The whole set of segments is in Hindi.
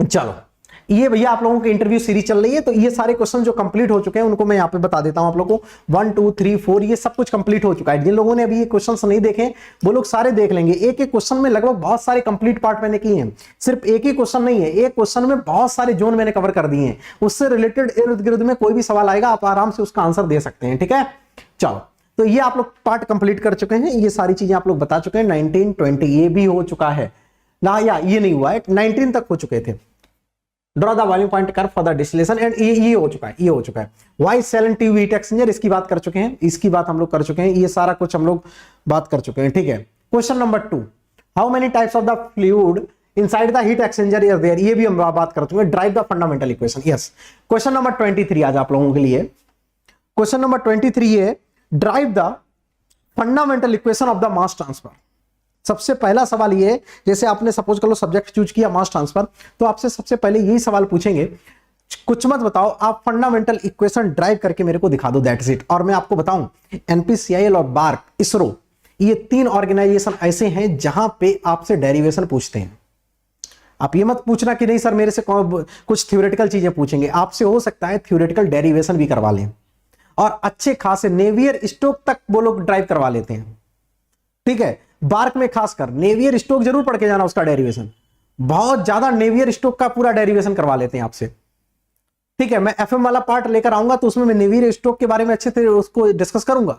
चलो, ये भैया आप लोगों की इंटरव्यू सीरीज चल रही है, तो ये सारे क्वेश्चन जो कंप्लीट हो चुके हैं उनको मैं यहाँ पे बता देता हूं आप लोगों को। 1 2 3 4 ये सब कुछ कंप्लीट हो चुका है। जिन लोगों ने अभी ये क्वेश्चंस नहीं देखे वो लोग सारे देख लेंगे। एक एक क्वेश्चन में लगभग बहुत सारे कंप्लीट पार्ट मैंने किए हैं। सिर्फ एक ही क्वेश्चन नहीं है, एक क्वेश्चन में बहुत सारे जोन मैंने कवर कर दिए हैं। उससे रिलेटेड इर्द गिर्द में कोई भी सवाल आएगा आप आराम से उसका आंसर दे सकते हैं। ठीक है, चलो, तो ये आप लोग पार्ट कंप्लीट कर चुके हैं। ये सारी चीजें आप लोग बता चुके हैं। 19 20 ये भी हो चुका है ना, या ये नहीं हुआ है, 19 तक हो चुके थे। Draw the volume point curve for the distillation and ये हो चुका है, ये हो चुका है। Y Selan tube heat exchanger, इसकी बात कर चुके हैं, इसकी बात हम लोग कर चुके हैं। ये सारा कुछ हम लोग बात कर चुके हैं। ठीक है, question number 2, how many types of the fluid inside the heat exchanger is there, ये भी हम बात कर चुके हैं। Drive the fundamental equation, yes. Question number 23 आज आप लोगों के लिए, क्वेश्चन नंबर 23 है drive the fundamental equation of the mass transfer. सबसे पहला सवाल ये, जैसे आपने सपोज कर लो सब्जेक्ट चूज किया मास ट्रांसफर, तो आपसे सबसे पहले यही सवाल पूछेंगे, कुछ मत बताओ, आप फंडामेंटल इक्वेशन ड्राइव करके मेरे को दिखा दो, दैट्स इट। और मैं आपको बताऊं, एनपीसीआईएल और बार्क, इसरो, ये 3 ऑर्गेनाइजेशन ऐसे हैं जहां पे आपसे डेरिवेशन पूछते हैं। आप ये मत पूछना कि नहीं सर मेरे से कुछ थ्योरेटिकल चीजें पूछेंगे, आपसे हो सकता है थ्योरेटिकल डेरिवेशन भी करवा लें, और अच्छे खासे नेवियर स्टोक तक वो लोग ड्राइव करवा लेते हैं। ठीक है, बार्क में खासकर नेवियर स्टोक जरूर पढ़ के जाना, उसका डेरिवेशन बहुत ज्यादा, नेवियर स्टोक का पूरा डेरिवेशन करवा लेते हैं आपसे। ठीक है, मैं एफएम वाला पार्ट लेकर आऊंगा तो उसमें मैं नेवियर स्टोक के बारे में अच्छे से उसको डिस्कस करूंगा।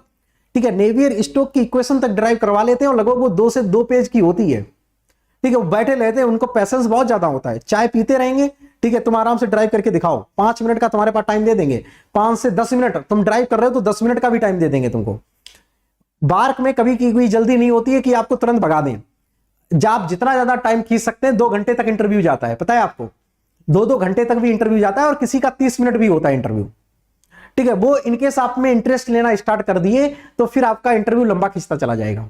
ठीक है, नेवियर स्टोक की इक्वेशन तक ड्राइव करवा लेते हैं और लगभग वो 2 से 2 पेज की होती है। ठीक है, वो बैठे रहते हैं, उनको पैसेंस बहुत ज्यादा होता है, चाय पीते रहेंगे। ठीक है, तुम आराम से ड्राइव करके दिखाओ, 5 मिनट का तुम्हारे पास टाइम दे देंगे, 5 से 10 मिनट तुम ड्राइव कर रहे हो तो 10 मिनट का भी टाइम दे देंगे तुमको। बार्क में कभी की कोई जल्दी नहीं होती है कि आपको तुरंत भगा दें। जब आप जितना ज्यादा टाइम खींच सकते हैं, 2 घंटे तक इंटरव्यू जाता है, पता है आपको, 2-2 घंटे तक भी इंटरव्यू जाता है, और किसी का 30 मिनट भी होता है इंटरव्यू। ठीक है, वो इनकेस आप में इंटरेस्ट लेना स्टार्ट कर दिए तो फिर आपका इंटरव्यू लंबा खींचता चला जाएगा।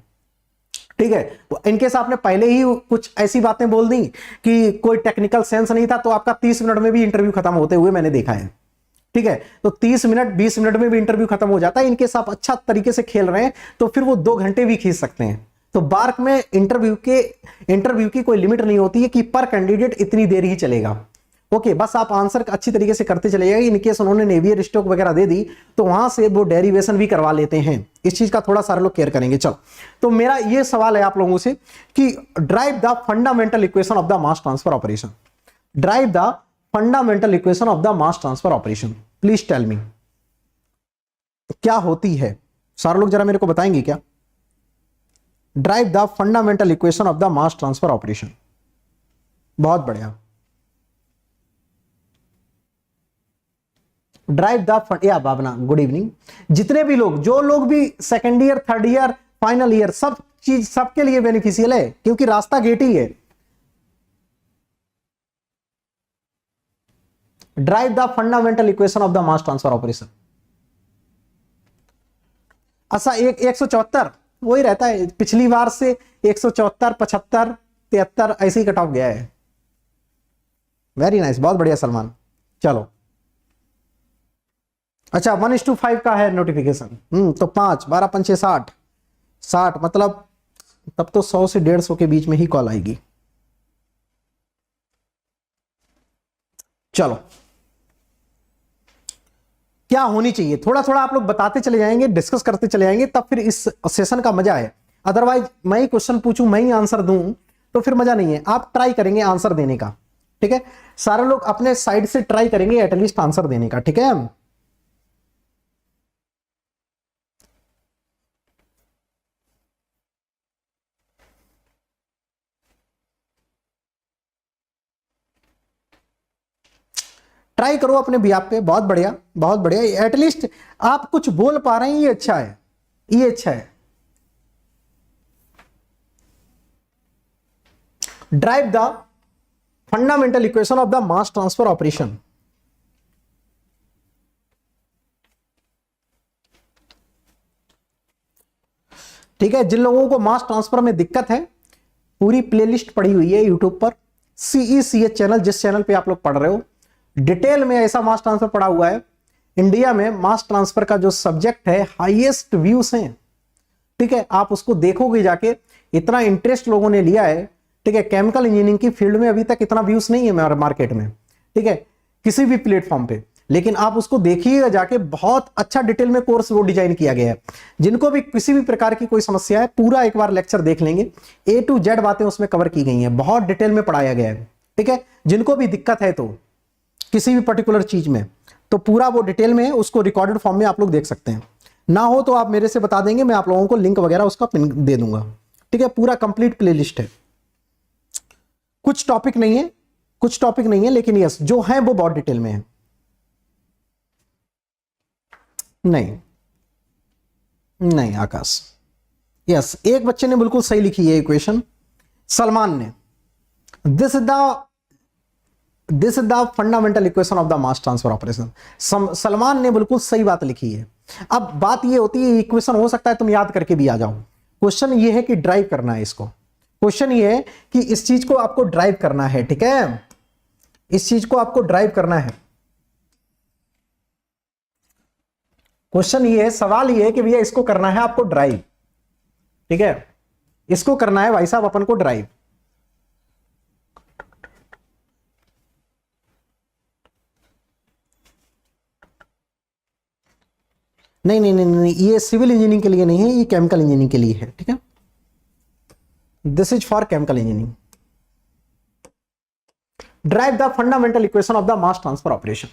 ठीक है, इनकेस आपने पहले ही कुछ ऐसी बातें बोल दी कि कोई टेक्निकल सेंस नहीं था, तो आपका 30 मिनट में भी इंटरव्यू खत्म होते हुए मैंने देखा है। ठीक है, तो 30 मिनट 20 मिनट में भी इंटरव्यू खत्म हो जाता है। इनकेस आप अच्छा तरीके से खेल रहे हैं तो फिर वो 2 घंटे भी खींच सकते हैं। तो बार्क में इंटरव्यू की कोई लिमिट नहीं होती है कि पर कैंडिडेट इतनी देर ही चलेगा। ओके, बस आप आंसर अच्छी तरीके से करते चले जाइए। इनकेस उन्होंने नेवियर स्टोक वगैरह दे दी तो वहां से वो डेरिवेशन भी करवा लेते हैं। इस चीज का थोड़ा सारे लोग केयर करेंगे। चलो, तो मेरा ये सवाल है आप लोगों से कि drive the fundamental equation of the mass transfer operation. Drive the fundamental equation of the mass transfer operation, please tell me क्या होती है। सारे लोग जरा मेरे को बताएंगे क्या? Drive the fundamental equation of the mass transfer operation. बहुत बढ़िया। ड्राइव द या बाबना, गुड इवनिंग। जितने भी लोग, जो लोग भी second year, third year, final year, सब चीज सबके लिए बेनिफिशियल है, क्योंकि रास्ता गेट ही है। Drive the fundamental equation of the mass transfer operation. अच्छा, 174 वही रहता है पिछली बार से, 174 75 73 ऐसे ही कट ऑफ गया है। वेरी नाइस, बहुत बढ़िया सलमान। चलो, अच्छा 1:5 का है नोटिफिकेशन। तो 5 12 5 6 60 60, मतलब तब तो 100 से 150 के बीच में ही कॉल आएगी। चलो, क्या होनी चाहिए, थोड़ा थोड़ा आप लोग बताते चले जाएंगे, डिस्कस करते चले जाएंगे, तब फिर इस सेशन का मजा है। अदरवाइज मैं ही क्वेश्चन पूछूं, मैं ही आंसर दूं, तो फिर मजा नहीं है। आप ट्राई करेंगे आंसर देने का। ठीक है, सारे लोग अपने साइड से ट्राई करेंगे एटलीस्ट आंसर देने का। ठीक है, ट्राई करो अपने भी आप पे। बहुत बढ़िया, बहुत बढ़िया। एटलीस्ट आप कुछ बोल पा रहे हैं, ये अच्छा है, ये अच्छा है। Drive the fundamental equation of the mass transfer operation. ठीक है, जिन लोगों को मास ट्रांसफर में दिक्कत है, पूरी प्लेलिस्ट पड़ी हुई है यूट्यूब पर, CECH चैनल, जिस चैनल पे आप लोग पढ़ रहे हो, डिटेल में ऐसा मास ट्रांसफर पड़ा हुआ है। इंडिया में मास ट्रांसफर का जो सब्जेक्ट है, हाईएस्ट व्यूज हैं। ठीक है, आप उसको देखोगे जाके, इतना इंटरेस्ट लोगों ने लिया है ठीक है, केमिकल इंजीनियरिंग की फील्ड में अभी तक इतना व्यूज नहीं है मार्केट में, ठीक है, किसी भी प्लेटफॉर्म पे, लेकिन आप उसको देखिएगा जाके, बहुत अच्छा डिटेल में कोर्स वो डिजाइन किया गया है। जिनको भी किसी भी प्रकार की कोई समस्या है, पूरा एक बार लेक्चर देख लेंगे, A to Z बातें उसमें कवर की गई हैं, बहुत डिटेल में पढ़ाया गया है, ठीक है। जिनको भी दिक्कत है तो किसी भी पर्टिकुलर चीज में, तो पूरा वो डिटेल में है, उसको रिकॉर्डेड फॉर्म में आप लोग देख सकते हैं। ना हो तो आप मेरे से बता देंगे, मैं आप लोगों को लिंक वगैरह उसका पिन दे दूंगा, ठीक है। पूरा कंप्लीट प्लेलिस्ट है, कुछ टॉपिक नहीं है, कुछ टॉपिक नहीं है, लेकिन यस जो है वो बहुत डिटेल में है। नहीं नहीं आकाश, यस एक बच्चे ने बिल्कुल सही लिखी है इक्वेशन, सलमान ने, this is the fundamental equation of the mass transfer operation. Salman ने बिल्कुल सही बात लिखी है। अब बात ये होती है, इक्वेशन हो सकता है तुम याद करके भी आ जाओ, क्वेश्चन ये है कि ड्राइव करना है इसको, क्वेश्चन ये है कि इस चीज को आपको ड्राइव करना है, ठीक है, इस चीज को आपको ड्राइव करना है। क्वेश्चन ये है, सवाल ये है कि भैया इसको करना है आपको ड्राइव, ठीक है, इसको करना है भाई साहब अपन को ड्राइव। नहीं नहीं नहीं नहीं, ये सिविल इंजीनियरिंग के लिए नहीं है, ये केमिकल इंजीनियरिंग के लिए है, ठीक है, this is for chemical engineering. Drive the fundamental equation of the mass transfer operation.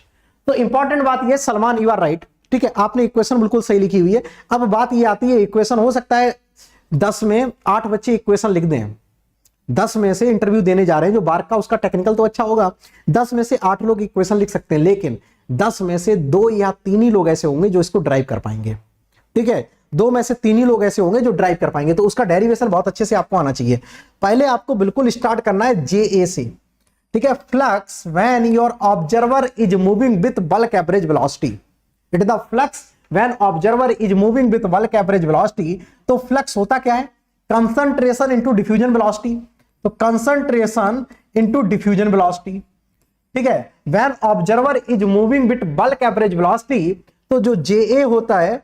तो इंपॉर्टेंट बात ये, सलमान यू आर राइट, ठीक है, आपने इक्वेशन बिल्कुल सही लिखी हुई है। अब बात ये आती है, इक्वेशन हो सकता है 10 में 8 बच्चे इक्वेशन लिख दें, 10 में से इंटरव्यू देने जा रहे हैं, जो बार का उसका टेक्निकल तो अच्छा होगा, 10 में से 8 लोग इक्वेशन लिख सकते हैं, लेकिन 10 में से 2 या 3 ही लोग ऐसे होंगे जो इसको ड्राइव कर पाएंगे, ठीक है, 2 में से 3 ही लोग ऐसे होंगे जो ड्राइव कर पाएंगे। तो उसका डेरिवेशन बहुत अच्छे से आपको आना चाहिए। पहले आपको बिल्कुल स्टार्ट करना है JA से, ठीक है, flux when your observer is moving with bulk average velocity, it is the flux when observer is moving with bulk average velocity. तो फ्लक्स होता क्या है, कंसंट्रेशन इनटू डिफ्यूजन वेलोसिटी, तो कंसंट्रेशन इनटू डिफ्यूजन वेलोसिटी, ठीक है, when observer is moving with bulk average velocity. तो जो JA होता है,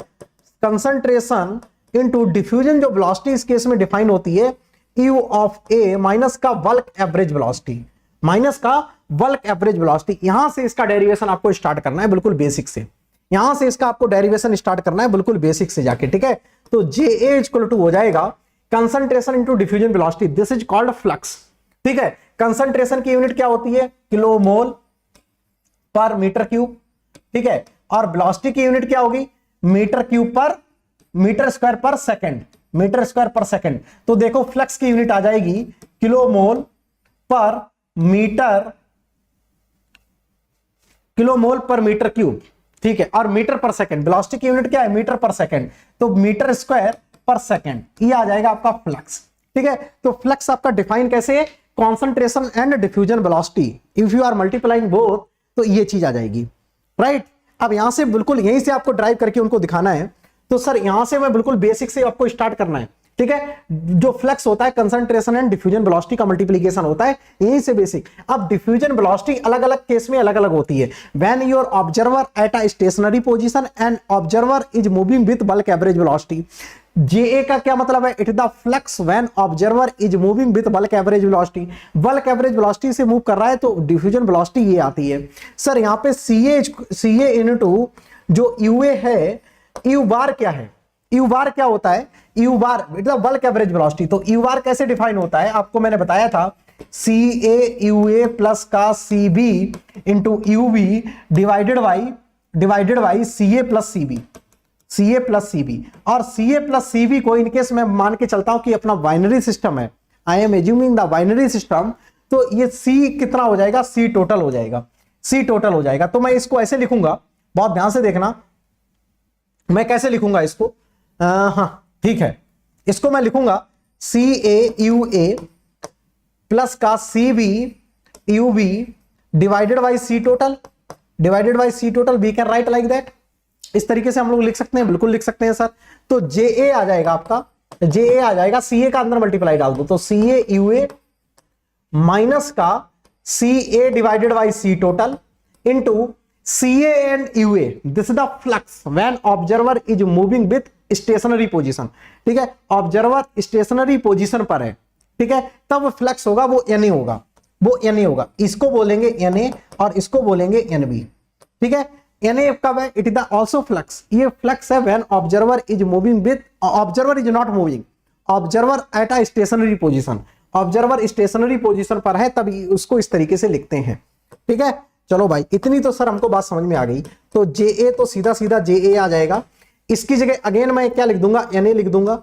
कंसंट्रेशन इनटू डिफ्यूजन जो वेलोसिटी इस केस में डिफाइन होती है, U ऑफ A माइनस का बल्क एवरेज वेलोसिटी, माइनस का बल्क एवरेज वेलोसिटी। यहां से इसका डेरिवेशन आपको स्टार्ट करना है बिल्कुल बेसिक से, यहां से इसका आपको डेरिवेशन स्टार्ट करना है बिल्कुल बेसिक से जाके, ठीक है। तो JA इक्वल टू हो जाएगा concentration into diffusion velocity, this is called flux, ठीक है। कंसंट्रेशन की यूनिट क्या होती है, किलोमोल पर मीटर क्यूब, ठीक है, और वेलोसिटी की यूनिट क्या होगी, मीटर क्यूब पर मीटर स्क्वायर पर सेकंड, मीटर स्क्वायर पर सेकंड। तो देखो फ्लक्स की यूनिट आ जाएगी किलोमोल पर मीटर, किलोमोल पर मीटर क्यूब, ठीक है, और मीटर पर सेकंड, वेलोसिटी की यूनिट क्या है, मीटर पर सेकंड, तो मीटर स्क्वायर पर सेकंड, ये आ जाएगा आपका फ्लक्स, ठीक है। तो फ्लक्स आपका डिफाइन कैसे है, concentration and diffusion velocity, if you are multiplying both, तो ये चीज आ जाएगी, राइट। अब यहां से बिल्कुल यहीं से आपको ड्राइव करके उनको दिखाना है, तो सर यहां से मैं बिल्कुल बेसिक से आपको स्टार्ट करना है, ठीक है। जो फ्लक्स होता है कंसंट्रेशन एंड डिफ्यूजन वेलोसिटी का मल्टीप्लिकेशन होता है, यहीं से बेसिक। अब डिफ्यूजन वेलोसिटी अलग अलग केस में अलग अलग होती है, when your observer at a stationary position and observer is moving with bulk average velocity. JA का क्या मतलब है, it is the flux when observer is moving with bulk average velocity, bulk average velocity से मूव कर रहा है, तो डिफ्यूजन वेलोसिटी ये आती है। सर यहां पे CA इनटू जो UA है, U बार क्या है, U बार क्या होता है, U bar it is the bulk average velocity. तो U बार कैसे डिफाइन होता है, आपको मैंने बताया था, CA UA प्लस का CB into UB divided by CA plus CB, CA plus CB। और CA प्लस CB को इनकेस मैं मान के चलता हूं कि अपना बाइनरी सिस्टम है, I am assuming the binary system, तो ये C कितना हो जाएगा, C टोटल हो जाएगा, C टोटल हो जाएगा। तो मैं इसको ऐसे लिखूंगा, बहुत ध्यान से देखना मैं कैसे लिखूंगा इसको, हाँ ठीक है, इसको मैं लिखूंगा CA UA प्लस का CB UB divided by C total, we can write like that. इस तरीके से हम लोग लिख सकते हैं, बिल्कुल लिख सकते हैं सर। तो JA आ जाएगा आपका, JA आ जाएगा, CA का अंदर मल्टीप्लाई डाल दो, तो CA UA माइनस का CA divided by C total into CA and UA, this is the flux when observer is moving with stationary position, ठीक है, ऑब्जर्वर स्टेशनरी पोजीशन पर है, ठीक है, तब फ्लक्स होगा वो Na होगा, वो Na होगा। इसको बोलेंगे Na और इसको बोलेंगे Nb। ठीक है, Na कब है? It is the also flux. ये फ्लक्स है when observer is moving with, observer is not moving, observer at a stationary position, observer stationary position पर है तब उसको इस तरीके से लिखते हैं। ठीक है, चलो भाई इतनी तो सर हमको बात समझ में आ गई। तो Ja तो सीधा सीधा Ja आ जाएगा, इसकी जगह अगेन मैं क्या लिख दूंगा? Na लिख दूंगा।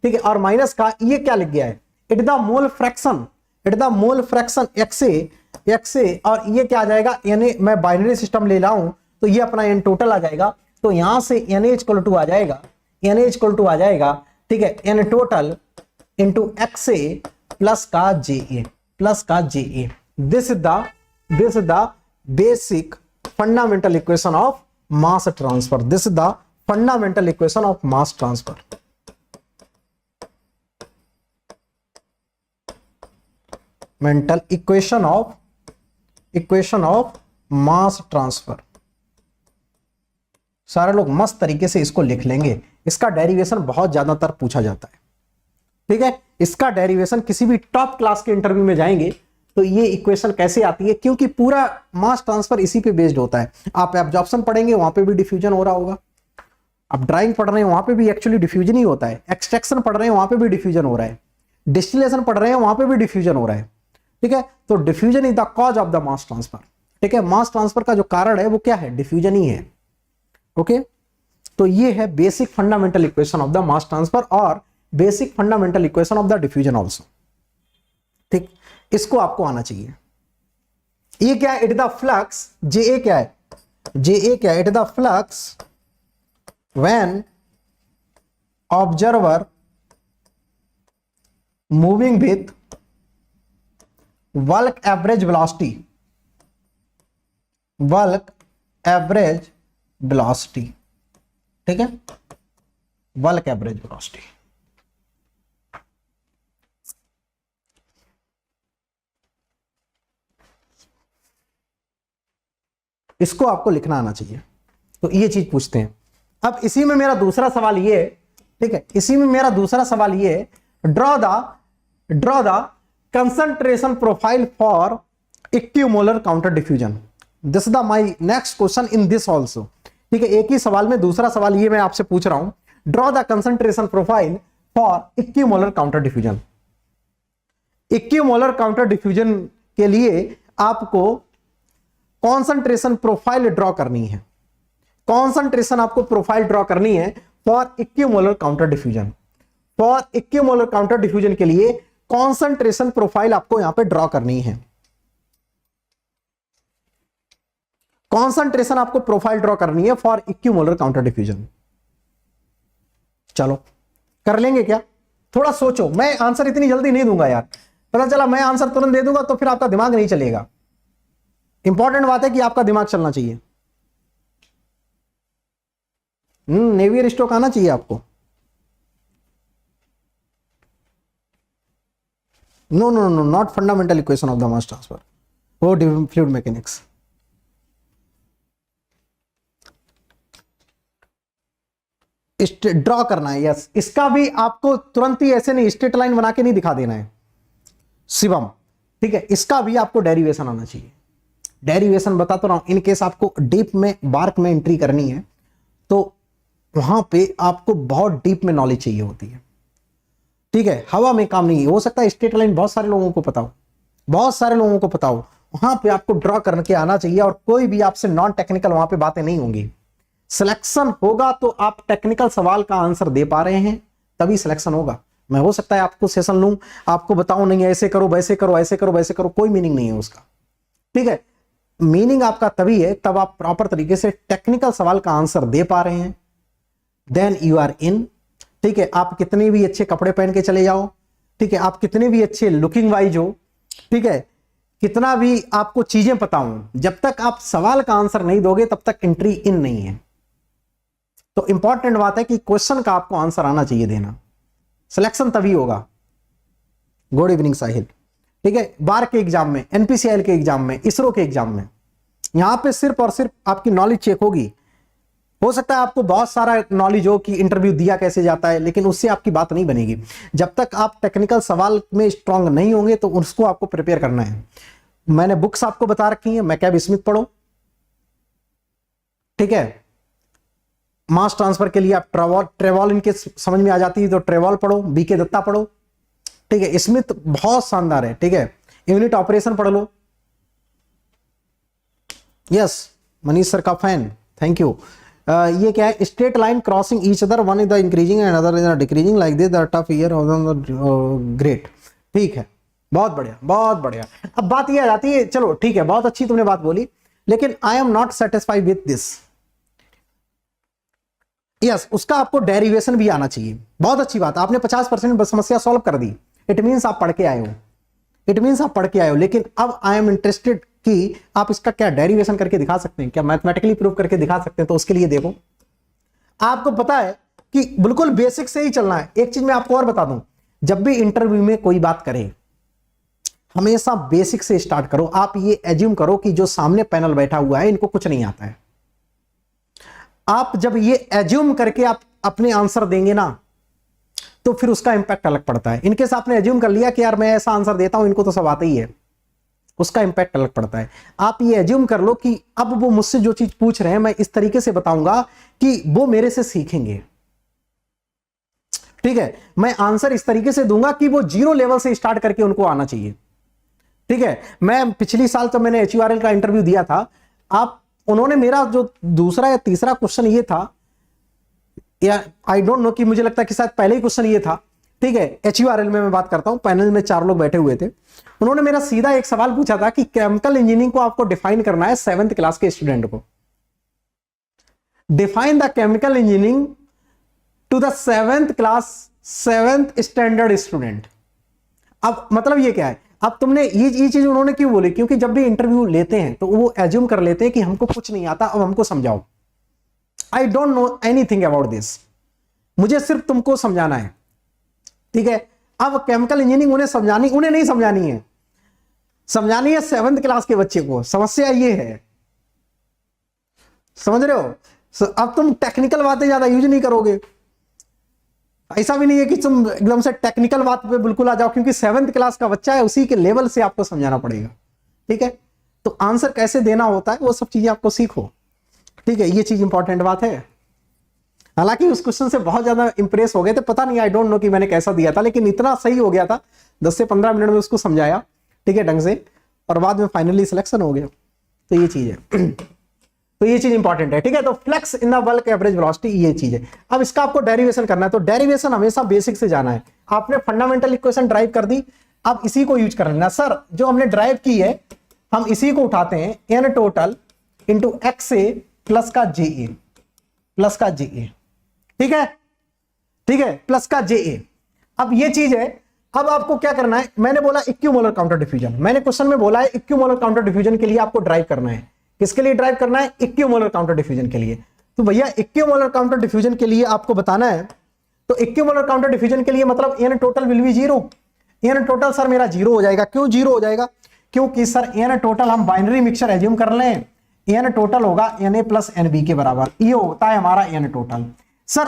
ठीक है, और माइनस का ये क्या लिख गया है? It the mole fraction, it the mole fraction XA और ये क्या आ जाएगा? Na, मैं बाइनरी सिस्टम ले रहा हूं तो ये अपना n टोटल आ जाएगा। तो यहां से Na इक्वल टू आ जाएगा, Na इक्वल टू आ जाएगा, ठीक है, n total into XA plus का Ja, प्लस का Ja। This is the basic fundamental equation of mass transfer. This is the fundamental equation of mass transfer. Mental equation of mass transfer. सारे लोग मस्त तरीके से इसको लिख लेंगे। इसका डेरिवेशन बहुत ज्यादातर पूछा जाता है। ठीक है, इसका डेरिवेशन किसी भी टॉप क्लास के इंटरव्यू में जाएंगे तो ये इक्वेशन कैसे आती है, क्योंकि पूरा मास ट्रांसफर इसी पे बेस्ड होता है। आप एब्जॉर्प्शन पढ़ेंगे वहां पे भी डिफ्यूजन हो रहा होगा, आप ड्राइंग पढ़ रहे हैं वहां पे भी एक्चुअली डिफ्यूजन ही होता है, एक्सट्रैक्शन पढ़ रहे हैं वहां पे भी डिफ्यूजन हो रहा है, डिस्टिलेशन पढ़ रहे हैं वहां पे भी डिफ्यूजन हो रहा है। ठीक है, तो diffusion is the cause of the mass transfer. ठीक है, मास ट्रांसफर का जो कारण है वो क्या है? डिफ्यूजन ही है। ओके, तो ये है basic fundamental equation of the mass transfer और basic fundamental equation of the diffusion also. ठीक, इसको आपको आना चाहिए। ये क्या है? It the flux. Ja क्या है? Ja क्या है? It the flux when observer moving with work average velocity, work average velocity. ठीक है, वर्क एवरेज वेलोसिटी। इसको आपको लिखना आना चाहिए। तो ये चीज पूछते हैं। अब इसी में मेरा दूसरा सवाल ये, ठीक है, इसी में मेरा दूसरा सवाल ये, draw the concentration profile for equimolar counter diffusion. This is the my next question in this also. ठीक है, एक ही सवाल में दूसरा सवाल ये मैं आपसे पूछ रहा हूं, draw the concentration profile for equimolar counter diffusion. Equimolar counter diffusion के लिए आपको कॉन्सेंट्रेशन प्रोफाइल ड्रॉ करनी है। कॉन्सेंट्रेशन आपको प्रोफाइल ड्रॉ करनी है for equimolar counter diffusion. For equimolar counter diffusion के लिए कॉन्सेंट्रेशन प्रोफाइल आपको यहां पे ड्रॉ करनी है। कॉन्सेंट्रेशन आपको प्रोफाइल ड्रॉ करनी है फॉर इक्विमोलर काउंटर डिफ्यूजन। चलो कर लेंगे क्या? थोड़ा सोचो, मैं आंसर इतनी जल्दी नहीं दूंगा यार। पता चला मैं आंसर तुरंत दे दूंगा तो फिर आपका दिमाग नहीं चलेगा। इंपॉर्टेंट बात है कि आपका दिमाग चलना चाहिए। नेवियर स्ट्रोक आना चाहिए आपको। No no no, not fundamental equation of the mass transfer, वो फ्लूइड मैकेनिक्स। ड्रॉ करना है, यस। इसका भी आपको तुरंत ही ऐसे नहीं स्ट्रेट लाइन बना के नहीं दिखा देना है शिवम। ठीक है, इसका भी आपको डेरिवेशन आना चाहिए। डेरिवेशन बताता रहा हूं, इन केस आपको डीप में बार्क में एंट्री करनी है तो वहां पे आपको बहुत डीप में नॉलेज चाहिए होती है। ठीक है, हवा में काम नहीं हो सकता। स्ट्रेट लाइन बहुत सारे लोगों को पता हो, बहुत सारे लोगों को पता हो, वहां पे आपको ड्रॉ करके आना चाहिए और कोई भी आपसे नॉन टेक्निकल वहां पे बातें नहीं होंगी। सिलेक्शन होगा तो आप टेक्निकल सवाल का आंसर दे पा रहे हैं तभी सिलेक्शन होगा। मैं हो सकता है आपको सेशन लूं, आपको बताऊं नहीं ऐसे करो वैसे करो ऐसे करो वैसे करो, कोई मीनिंग नहीं है उसका। ठीक है, मीनिंग आपका तभी है तब आप प्रॉपर तरीके से टेक्निकल सवाल का आंसर दे पा रहे हैं, देन यू आर इन। ठीक है, आप कितने भी अच्छे कपड़े पहन के चले जाओ, ठीक है, आप कितने भी अच्छे लुकिंग वाइज हो, ठीक है, कितना भी आपको चीजें पता हो, जब तक आप सवाल का आंसर नहीं दोगे तब तक एंट्री इन नहीं है। तो इंपॉर्टेंट बात है कि क्वेश्चन का आपको आंसर आना चाहिए देना, सिलेक्शन तभी होगा। गुड इवनिंग साहिल। ठीक है, बार के एग्जाम में, एनपीसीआई के एग्जाम में, इसरो के एग्जाम में, यहां पे सिर्फ और सिर्फ आपकी नॉलेज चेक होगी, हो सकता है आपको बहुत सारा नॉलेज हो कि इंटरव्यू दिया कैसे जाता है, लेकिन उससे आपकी बात नहीं बनेगी। जब तक आप टेक्निकल सवाल में स्ट्रांग नहीं होंगे तो उसको आपको प्रिपेयर करना है। मैंने बुक्स आपको बता रखी है, मैकैब स्मिथ पढ़ो, ठीक है। मास ट्रांसफर के लिए आप ट्रेवॉल इनके समझ में आ जाती है तो ट्रेवॉल पढ़ो, बीके दत्ता पढ़ो, ठीक है। स्मिथ बहुत शानदार है, ठीक है। यूनिट ऑपरेशन पढ़ लो, यस मनीष सर का फैन, थैंक यू। ये क्या है, straight line crossing each other, one is the increasing and other is the decreasing like this the tough year great, ठीक है, बहुत बढ़िया बहुत बढ़िया। अब बात ये आ जाती है, चलो ठीक है, बहुत अच्छी तुमने बात बोली, लेकिन I am not satisfied with this. Yes, उसका आपको डेरिवेशन भी आना चाहिए, बहुत अच्छी बात, आपने 50% समस्या सॉल्व कर दी, इट मीन्स आप पढ़ के आए हो, इट मीन्स आप पढ़ के आए हो। लेकिन अब आई एम इंटरेस्टेड कि आप इसका क्या डेरिवेशन करके दिखा सकते हैं, क्या मैथमेटिकली प्रूव करके दिखा सकते हैं, तो उसके लिए देखो। आपको पता है कि बिल्कुल बेसिक से ही चलना है। एक चीज मैं आपको और बता दूं, जब भी इंटरव्यू में कोई बात करें हमेशा बेसिक से स्टार्ट करो। आप ये एज्यूम करो कि जो सामने पैनल बैठा हुआ है इनको कुछ नहीं आता है। आप जब ये एज्यूम करके आप अपने आंसर देंगे ना तो फिर उसका इंपैक्ट अलग पड़ता है। इनकेस आपने एज्यूम कर लिया कि यार मैं ऐसा आंसर देता हूं, इनको तो सब आता ही है, उसका इंपैक्ट अलग पड़ता है। आप ये एज्यूम कर लो कि अब वो मुझसे जो चीज पूछ रहे हैं मैं इस तरीके से बताऊंगा कि वो मेरे से सीखेंगे, ठीक है। मैं आंसर इस तरीके से दूंगा कि वो 0 लेवल से स्टार्ट करके उनको आना चाहिए, ठीक है। मैं पिछली साल जब मैंने HURL का इंटरव्यू दिया था, उन्होंने मेरा जो दूसरा या तीसरा क्वेश्चन ये था, या आई डोंट नो, कि मुझे लगता है कि शायद पहले ही क्वेश्चन ये था, ठीक है। HURL में मैं बात करता हूं, पैनल में 4 लोग बैठे हुए थे। उन्होंने मेरा सीधा एक सवाल पूछा था कि केमिकल इंजीनियरिंग को आपको डिफाइन करना है 7th क्लास के स्टूडेंट को, define the chemical engineering to the 7th class 7th standard student. अब मतलब ये क्या है, अब तुमने ये चीज उन्होंने क्यों बोली, क्योंकि जब भी इंटरव्यू लेते हैं तो वो एज्यूम कर लेते हैं कि हमको कुछ नहीं आता, अब हमको समझाओ। I don't know anything about this, मुझे सिर्फ तुमको समझाना है, ठीक है। अब केमिकल इंजीनियरिंग उन्हें नहीं समझानी है, समझानी है 7th क्लास के बच्चे को। समस्या ये है, समझ रहे हो। अब तुम टेक्निकल बातें ज्यादा यूज नहीं करोगे, ऐसा भी नहीं है कि तुम एकदम से टेक्निकल बात पे बिल्कुल आ जाओ, क्योंकि 7th क्लास का बच्चा है, उसी के लेवल से आपको समझाना पड़ेगा, ठीक है। तो आंसर कैसे देना होता है वो सब चीजें आपको सीखो, ठीक है। ये चीज इंपॉर्टेंट बात है। हालांकि उस क्वेश्चन से बहुत ज्यादा इंप्रेस हो गए थे, पता नहीं, आई डोंट नो कि मैंने कैसा दिया था, लेकिन इतना सही हो गया था, 10 से 15 मिनट में उसको समझाया, ठीक है, ढंग से, और बाद में फाइनली सिलेक्शन हो गया। तो ये चीज है तो ये चीज इंपॉर्टेंट है, ठीक है। तो flux in the bulk average velocity, ये चीज है। अब इसका आपको डेरिवेशन करना है, तो डेरिवेशन हमेशा बेसिक से जाना है। आपने फंडामेंटल इक्वेशन ड्राइव कर दी, अब इसी को यूज कर लेना। सर जो हमने ड्राइव की है हम इसी को उठाते हैं, n total into XA plus का JA, प्लस का JA, ठीक है, ठीक है, प्लस का JA। अब ये चीज है, अब आपको क्या करना है, मैंने बोला इक्विमोलर काउंटर डिफ्यूजन, मैंने क्वेश्चन में बोला है इक्विमोलर काउंटर डिफ्यूजन के लिए आपको ड्राइव करना है। किसके लिए ड्राइव करना है, इक्विमोलर काउंटर डिफ्यूजन के लिए। तो भैया इक्विमोलर काउंटर डिफ्यूजन के लिए आपको बताना है, तो इक्विमोलर काउंटर डिफ्यूजन के लिए मतलब n total will be 0। n total sir मेरा 0 हो जाएगा, क्यों 0 हो जाएगा, क्योंकि सर n टोटल हम बाइनरी मिक्सचर एज्यूम कर लें, n टोटल होगा Na प्लस NB के बराबर, ये होता है हमारा n टोटल। सर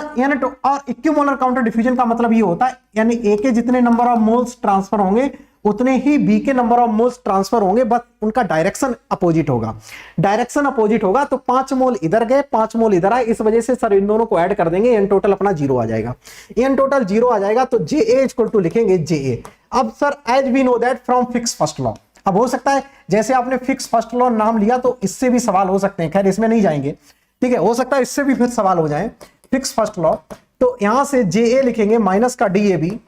और इक्विमोलर काउंटर डिफ्यूजन का मतलब ये होता है यानी A के जितने नंबर ऑफ मोल्स ट्रांसफर होंगे उतने ही B के नंबर ऑफ मोल्स ट्रांसफर होंगे, बस उनका डायरेक्शन अपोजिट होगा। डायरेक्शन अपोजिट होगा तो 5 मोल इधर गए 5 मोल इधर आए, इस वजह से सर इन दोनों को ऐड कर देंगे, n टोटल अपना 0 आ जाएगा। n टोटल 0 आ जाएगा तो JA इक्वल टू लिखेंगे JA। अब sir as we know that from Fick's first law, अब हो सकता है जैसे आपने फिक्स फर्स्ट लॉ नाम लिया तो इससे भी सवाल हो सकते हैं, खैर इसमें नहीं जाएंगे, ठीक है, हो सकता है इससे भी फिर सवाल हो जाए फिक्स फर्स्ट लॉ। तो यहां से JA लिखेंगे माइनस का DAB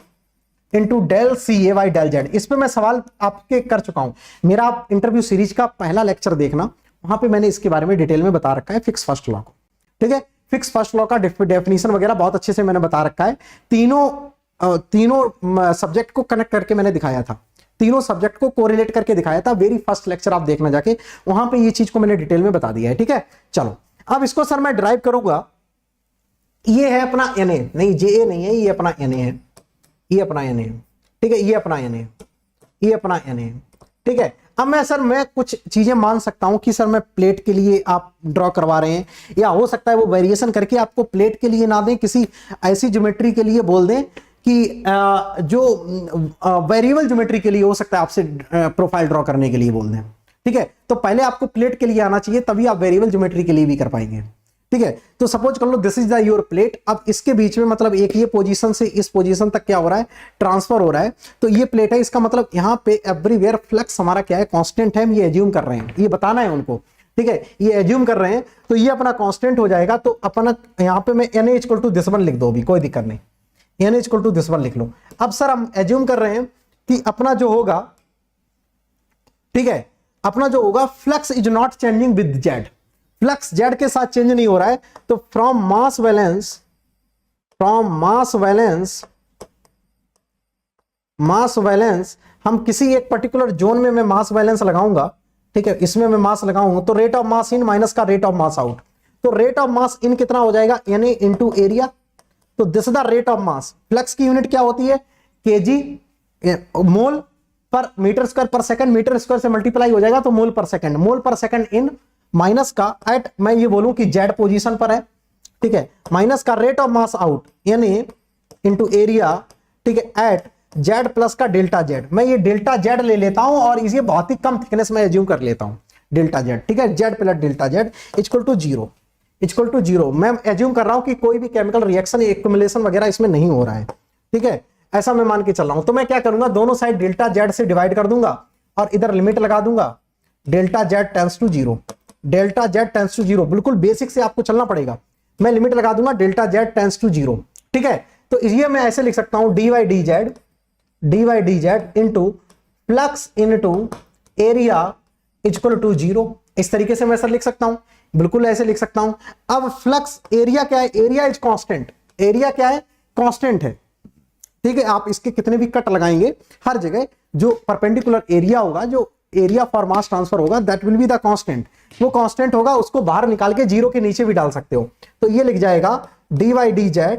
into del CA by del Z। इस पे मैं सवाल आपके कर चुका हूं, मेरा आप इंटरव्यू सीरीज का पहला लेक्चर देखना, वहां पे मैंने इसके बारे में डिटेल में बता रखा है फिक्स फर्स्ट लॉ को, ठीक है। फिक्स फर्स्ट लॉ का डेफिनेशन वगैरह बहुत अच्छे से मैंने बता रखा है, तीनों सब्जेक्ट को कनेक्ट करके मैंने दिखाया था, तीनों सब्जेक्ट को कोरिलेट करके दिखाया था। वेरी फर्स्ट लेक्चर आप देखना जाके, वहां पे ये चीज को मैंने डिटेल में बता दिया है, ठीक है। चलो अब इसको सर मैं ड्राइव करूंगा, ये है अपना Na, नहीं JA नहीं है, ये अपना Na है, ये अपना Na, ठीक है, ये अपना Na, ये अपना Na, ठीक है। अब मैं कुछ चीजें मान सकता हूं कि सर मैं प्लेट के लिए आप ड्रॉ करवा रहे हैं, या हो सकता है वो वेरिएशन करके आपको प्लेट के लिए ना दें, किसी ऐसी ज्योमेट्री के लिए बोल दें कि जो वेरिएबल ज्योमेट्री के लिए हो सकता है आपसे प्रोफाइल ड्रॉ करने के लिए बोल दें। ठीक है, तो पहले आपको प्लेट के लिए आना चाहिए, तभी आप वेरिएबल ज्योमेट्री के लिए भी कर पाएंगे। ठीक है, तो सपोज कर लो this is the your plate. अब इसके बीच में मतलब एक ये पोजीशन से इस पोजीशन तक क्या हो रहा है, ट्रांसफर हो रहा है। तो ये प्लेट है, इसका मतलब यहां पे एवरीवेयर फ्लक्स हमारा क्या है, कांस्टेंट है। हम ये एज्यूम कर रहे हैं, ये बताना है उनको। ठीक है, ये एज्यूम कर रहे हैं, तो ये अपना कांस्टेंट हो जाएगा। तो अपना यहां पे मैं Na equal to this one लिख दो, भी कोई दिक्कत नहीं, Na equal to this one लिख लो। अब सर हम एज्यूम कर रहे हैं कि अपना जो होगा, ठीक है, अपना जो होगा flux is not changing with Z, flux Z के साथ चेंज नहीं हो रहा है। तो फ्रॉम मास वैलेंस हम किसी एक पर्टिकुलर जोन में मैं मास वैलेंस लगाऊंगा। ठीक है, इसमें मैं मास लगाऊंगा, तो rate of mass in minus का रेट ऑफ मास आउट। तो रेट ऑफ मास इन कितना हो जाएगा, Na इंटू एरिया। तो this the rate of mass. Flux की यूनिट क्या होती है, केजी मोल पर मीटर स्क्वायर पर सेकंड, मीटर स्क्वायर से मल्टीप्लाई हो जाएगा तो मोल पर सेकंड इन माइनस का एट, मैं ये बोलूं कि जेड पोजीशन पर है। ठीक है, माइनस का rate of mass out Na into area. ठीक है, एट जेड प्लस का डेल्टा जेड। मैं ये डेल्टा जेड ले लेता हूं और इसे बहुत ही कम थिकनेस में एज्यूम कर लेता हूं, डेल्टा जेड। ठीक है, Z plus delta Z equal to zero. मैं एज्यूम कर रहा हूं कि कोई भी केमिकल रिएक्शन एक्युमुलेशन वगैरह इसमें नहीं हो रहा है। ठीक है, ऐसा मैं मान के चल रहा हूं। तो मैं क्या करूंगा, दोनों साइड डेल्टा जेड से डिवाइड कर दूंगा और इधर लिमिट लगा दूंगा, delta Z tends to zero. Delta Z tends to zero, बिल्कुल बेसिक से आपको चलना पड़ेगा। मैं लिमिट लगा दूंगा delta Z tends to zero. ठीक है, तो ये मैं ऐसे लिख सकता हूं, dy dz into flux into area equal to zero. इस तरीके से मैं सर लिख सकता हूं, बिल्कुल ऐसे लिख सकता हूं। अब फ्लक्स एरिया क्या है, एरिया इज कांस्टेंट। एरिया क्या है, कांस्टेंट है। ठीक है, आप इसके कितने भी कट लगाएंगे, हर जगह जो परपेंडिकुलर एरिया होगा, जो एरिया फॉर मास ट्रांसफर होगा, that will be the constant. वो कांस्टेंट होगा, उसको बाहर निकाल के जीरो के नीचे भी डाल सकते हो। तो ये लिख जाएगा dy dz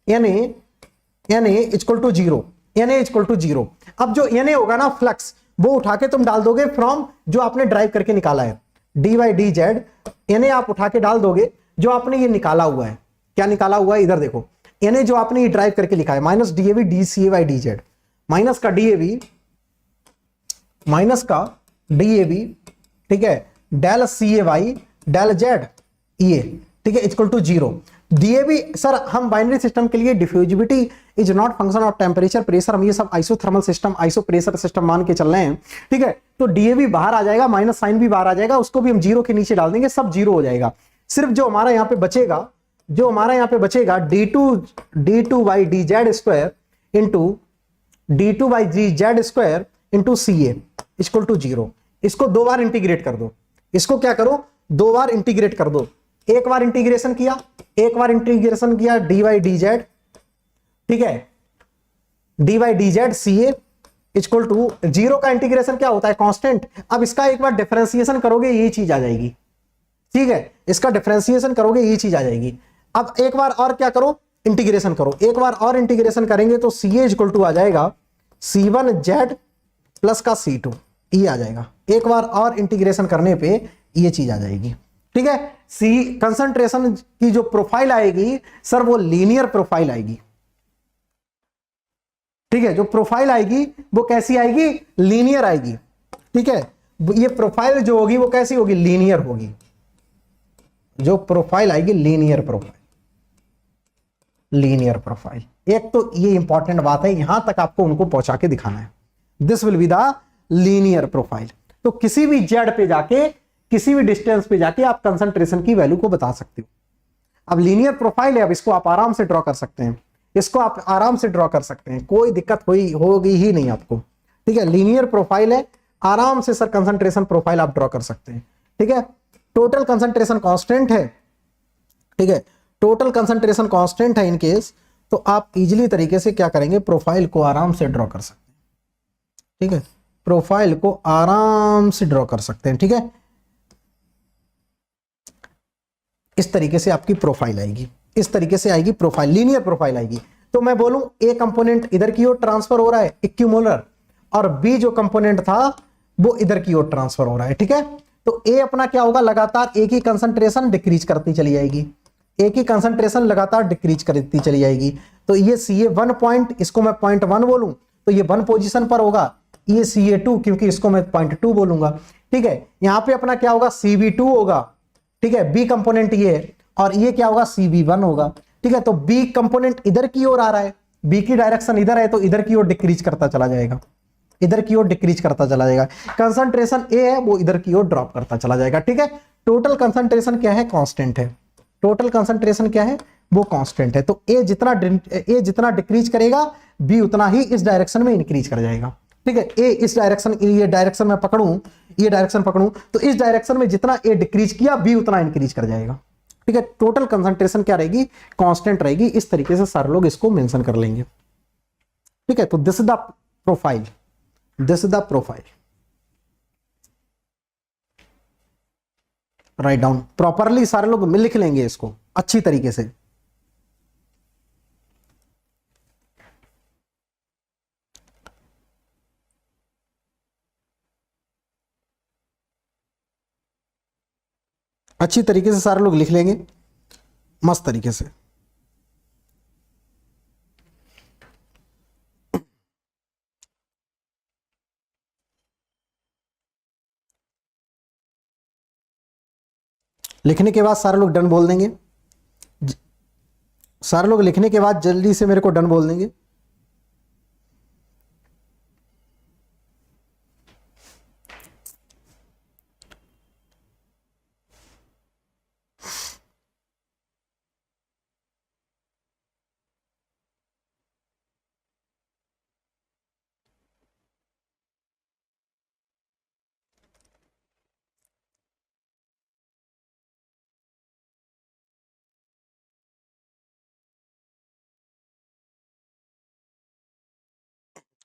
Na equal to zero, Na equal to zero. अब जो Na होगा ना फ्लक्स, वो उठा के तुम डाल दोगे फ्रॉम जो आपने ड्राइव करके निकाला है, dy dz Na आप उठा के डाल दोगे जो आपने ये निकाला हुआ है। क्या निकाला हुआ है, इधर देखो, Na जो आपने ये ड्राइव करके लिखा है, minus DAV dCA dz, minus का DAV, ठीक है, डेल CA डेल Z ये, ठीक है, equal to zero. DAV sir हम बाइनरी सिस्टम के लिए diffusivity is not function of temperature pressure, हम ये सब isothermal system iso pressure system मान के चल रहे हैं। ठीक है, तो DAV बाहर आ जाएगा, माइनस साइन भी बाहर आ जाएगा, उसको भी हम जीरो के नीचे डाल देंगे, सब जीरो हो जाएगा। सिर्फ जो हमारा यहाँ पे बचेगा, d2 by dz square into CA equal to zero. इसको दो बार इंटीग्रेट कर दो, इसको क्या करो, दो बार इंटीग्रेट कर दो। एक बार इंटीग्रेशन किया dy dz, ठीक है, dy dz CA equal to zero का इंटीग्रेशन क्या होता है, कांस्टेंट। अब इसका एक बार डिफरेंशिएशन करोगे ये चीज आ जाएगी। ठीक है, इसका डिफरेंशिएशन करोगे ये चीज आ जाएगी। अब एक बार और क्या करो, इंटीग्रेशन करो, एक बार और इंटीग्रेशन करेंगे तो CA इक्वल टू आ जाएगा C1Z प्लस का C2, ये आ जाएगा। एक बार और इंटीग्रेशन करने पे ये चीज आ जाएगी। ठीक है, कंसंट्रेशन की जो प्रोफाइल आएगी सर वो लीनियर प्रोफाइल आएगी। ठीक है, जो प्रोफाइल आएगी वो कैसी आएगी, लीनियर आएगी। ठीक है, ये प्रोफाइल जो होगी वो कैसी होगी, लीनियर होगी। जो प्रोफाइल आएगी लीनियर प्रोफाइल। एक तो ये इंपॉर्टेंट बात है, यहां तक आपको उनको पहुंचा के दिखाना है, this will be the linear profile. तो किसी भी जेड पे जाके, किसी भी डिस्टेंस पे जाके आप कंसंट्रेशन की वैल्यू को बता सकते हो। अब लीनियर प्रोफाइल है, अब इसको आप आराम से ड्रॉ कर सकते हैं, कोई दिक्कत होगी ही नहीं आपको। ठीक है, लीनियर प्रोफाइल है, आराम से सर कंसंट्रेशन प्रोफाइल आप ड्रॉ कर सकते हैं। ठीक है, टोटल कंसंट्रेशन कांस्टेंट है। ठीक है, टोटल कंसंट्रेशन कांस्टेंट है इन केस, तो आप इजीली तरीके से क्या करेंगे, प्रोफाइल को आराम से ड्रॉ कर सकते हैं। ठीक है, प्रोफाइल को आराम से ड्रॉ कर सकते हैं। ठीक है, इस तरीके से आपकी प्रोफाइल आएगी, इस तरीके से आएगी प्रोफाइल, लीनियर प्रोफाइल आएगी। तो मैं बोलूं ए कंपोनेंट इधर की ओर ट्रांसफर हो रहा है इक्विमोलर, और बी जो कंपोनेंट था वो इधर की ओर ट्रांसफर हो रहा है। ठीक है, तो ए अपना क्या होगा, लगातार ए की कंसंट्रेशन डिक्रीज करती चली जाएगी, ए की कंसंट्रेशन लगातार डिक्रीज करती चली जाएगी। तो ये CA1 पॉइंट, इसको मैं 0.1 बोलूं तो ये 1 पोजीशन पर होगा, ये CA2 क्योंकि इसको मैं 0.2 बोलूंगा। ठीक है, यहां पे अपना क्या होगा, CB2 होगा। ठीक है, बी कंपोनेंट ये है, और ये क्या होगा, CB1 होगा। ठीक है, तो बी कंपोनेंट इधर की ओर आ रहा है, बी की डायरेक्शन इधर है, तो इधर की ओर डिक्रीज करता चला जाएगा, इधर की ओर डिक्रीज करता चला जाएगा। कंसंट्रेशन ए है वो इधर की ओर ड्रॉप करता चला जाएगा। ठीक है, टोटल कंसंट्रेशन क्या है, कांस्टेंट है, टोटल कंसंट्रेशन क्या है, वो कांस्टेंट है। तो ए जितना डिक्रीज करेगा, बी उतना ही इस डायरेक्शन में इंक्रीज कर जाएगा। ठीक है, ए इस डायरेक्शन, ये डायरेक्शन में पकड़ूं, ये डायरेक्शन पकड़ूं, तो इस डायरेक्शन में जितना ए डिक्रीज किया, बी उतना इंक्रीज कर जाएगा। ठीक है, टोटल कंसंट्रेशन क्या रहेगी, कांस्टेंट रहेगी। इस तरीके से सारे लोग इसको मेंशन कर लेंगे। ठीक है, तो this is the profile, this is the profile. Write down properly, सारे लोग मिल लिख लेंगे इसको अच्छी तरीके से। अच्छी तरीके से सारे लोग लिख लेंगे, मस्त तरीके से। लिखने के बाद सारे लोग डन बोल देंगे, सारे लोग लिखने के बाद जल्दी से मेरे को डन बोल देंगे।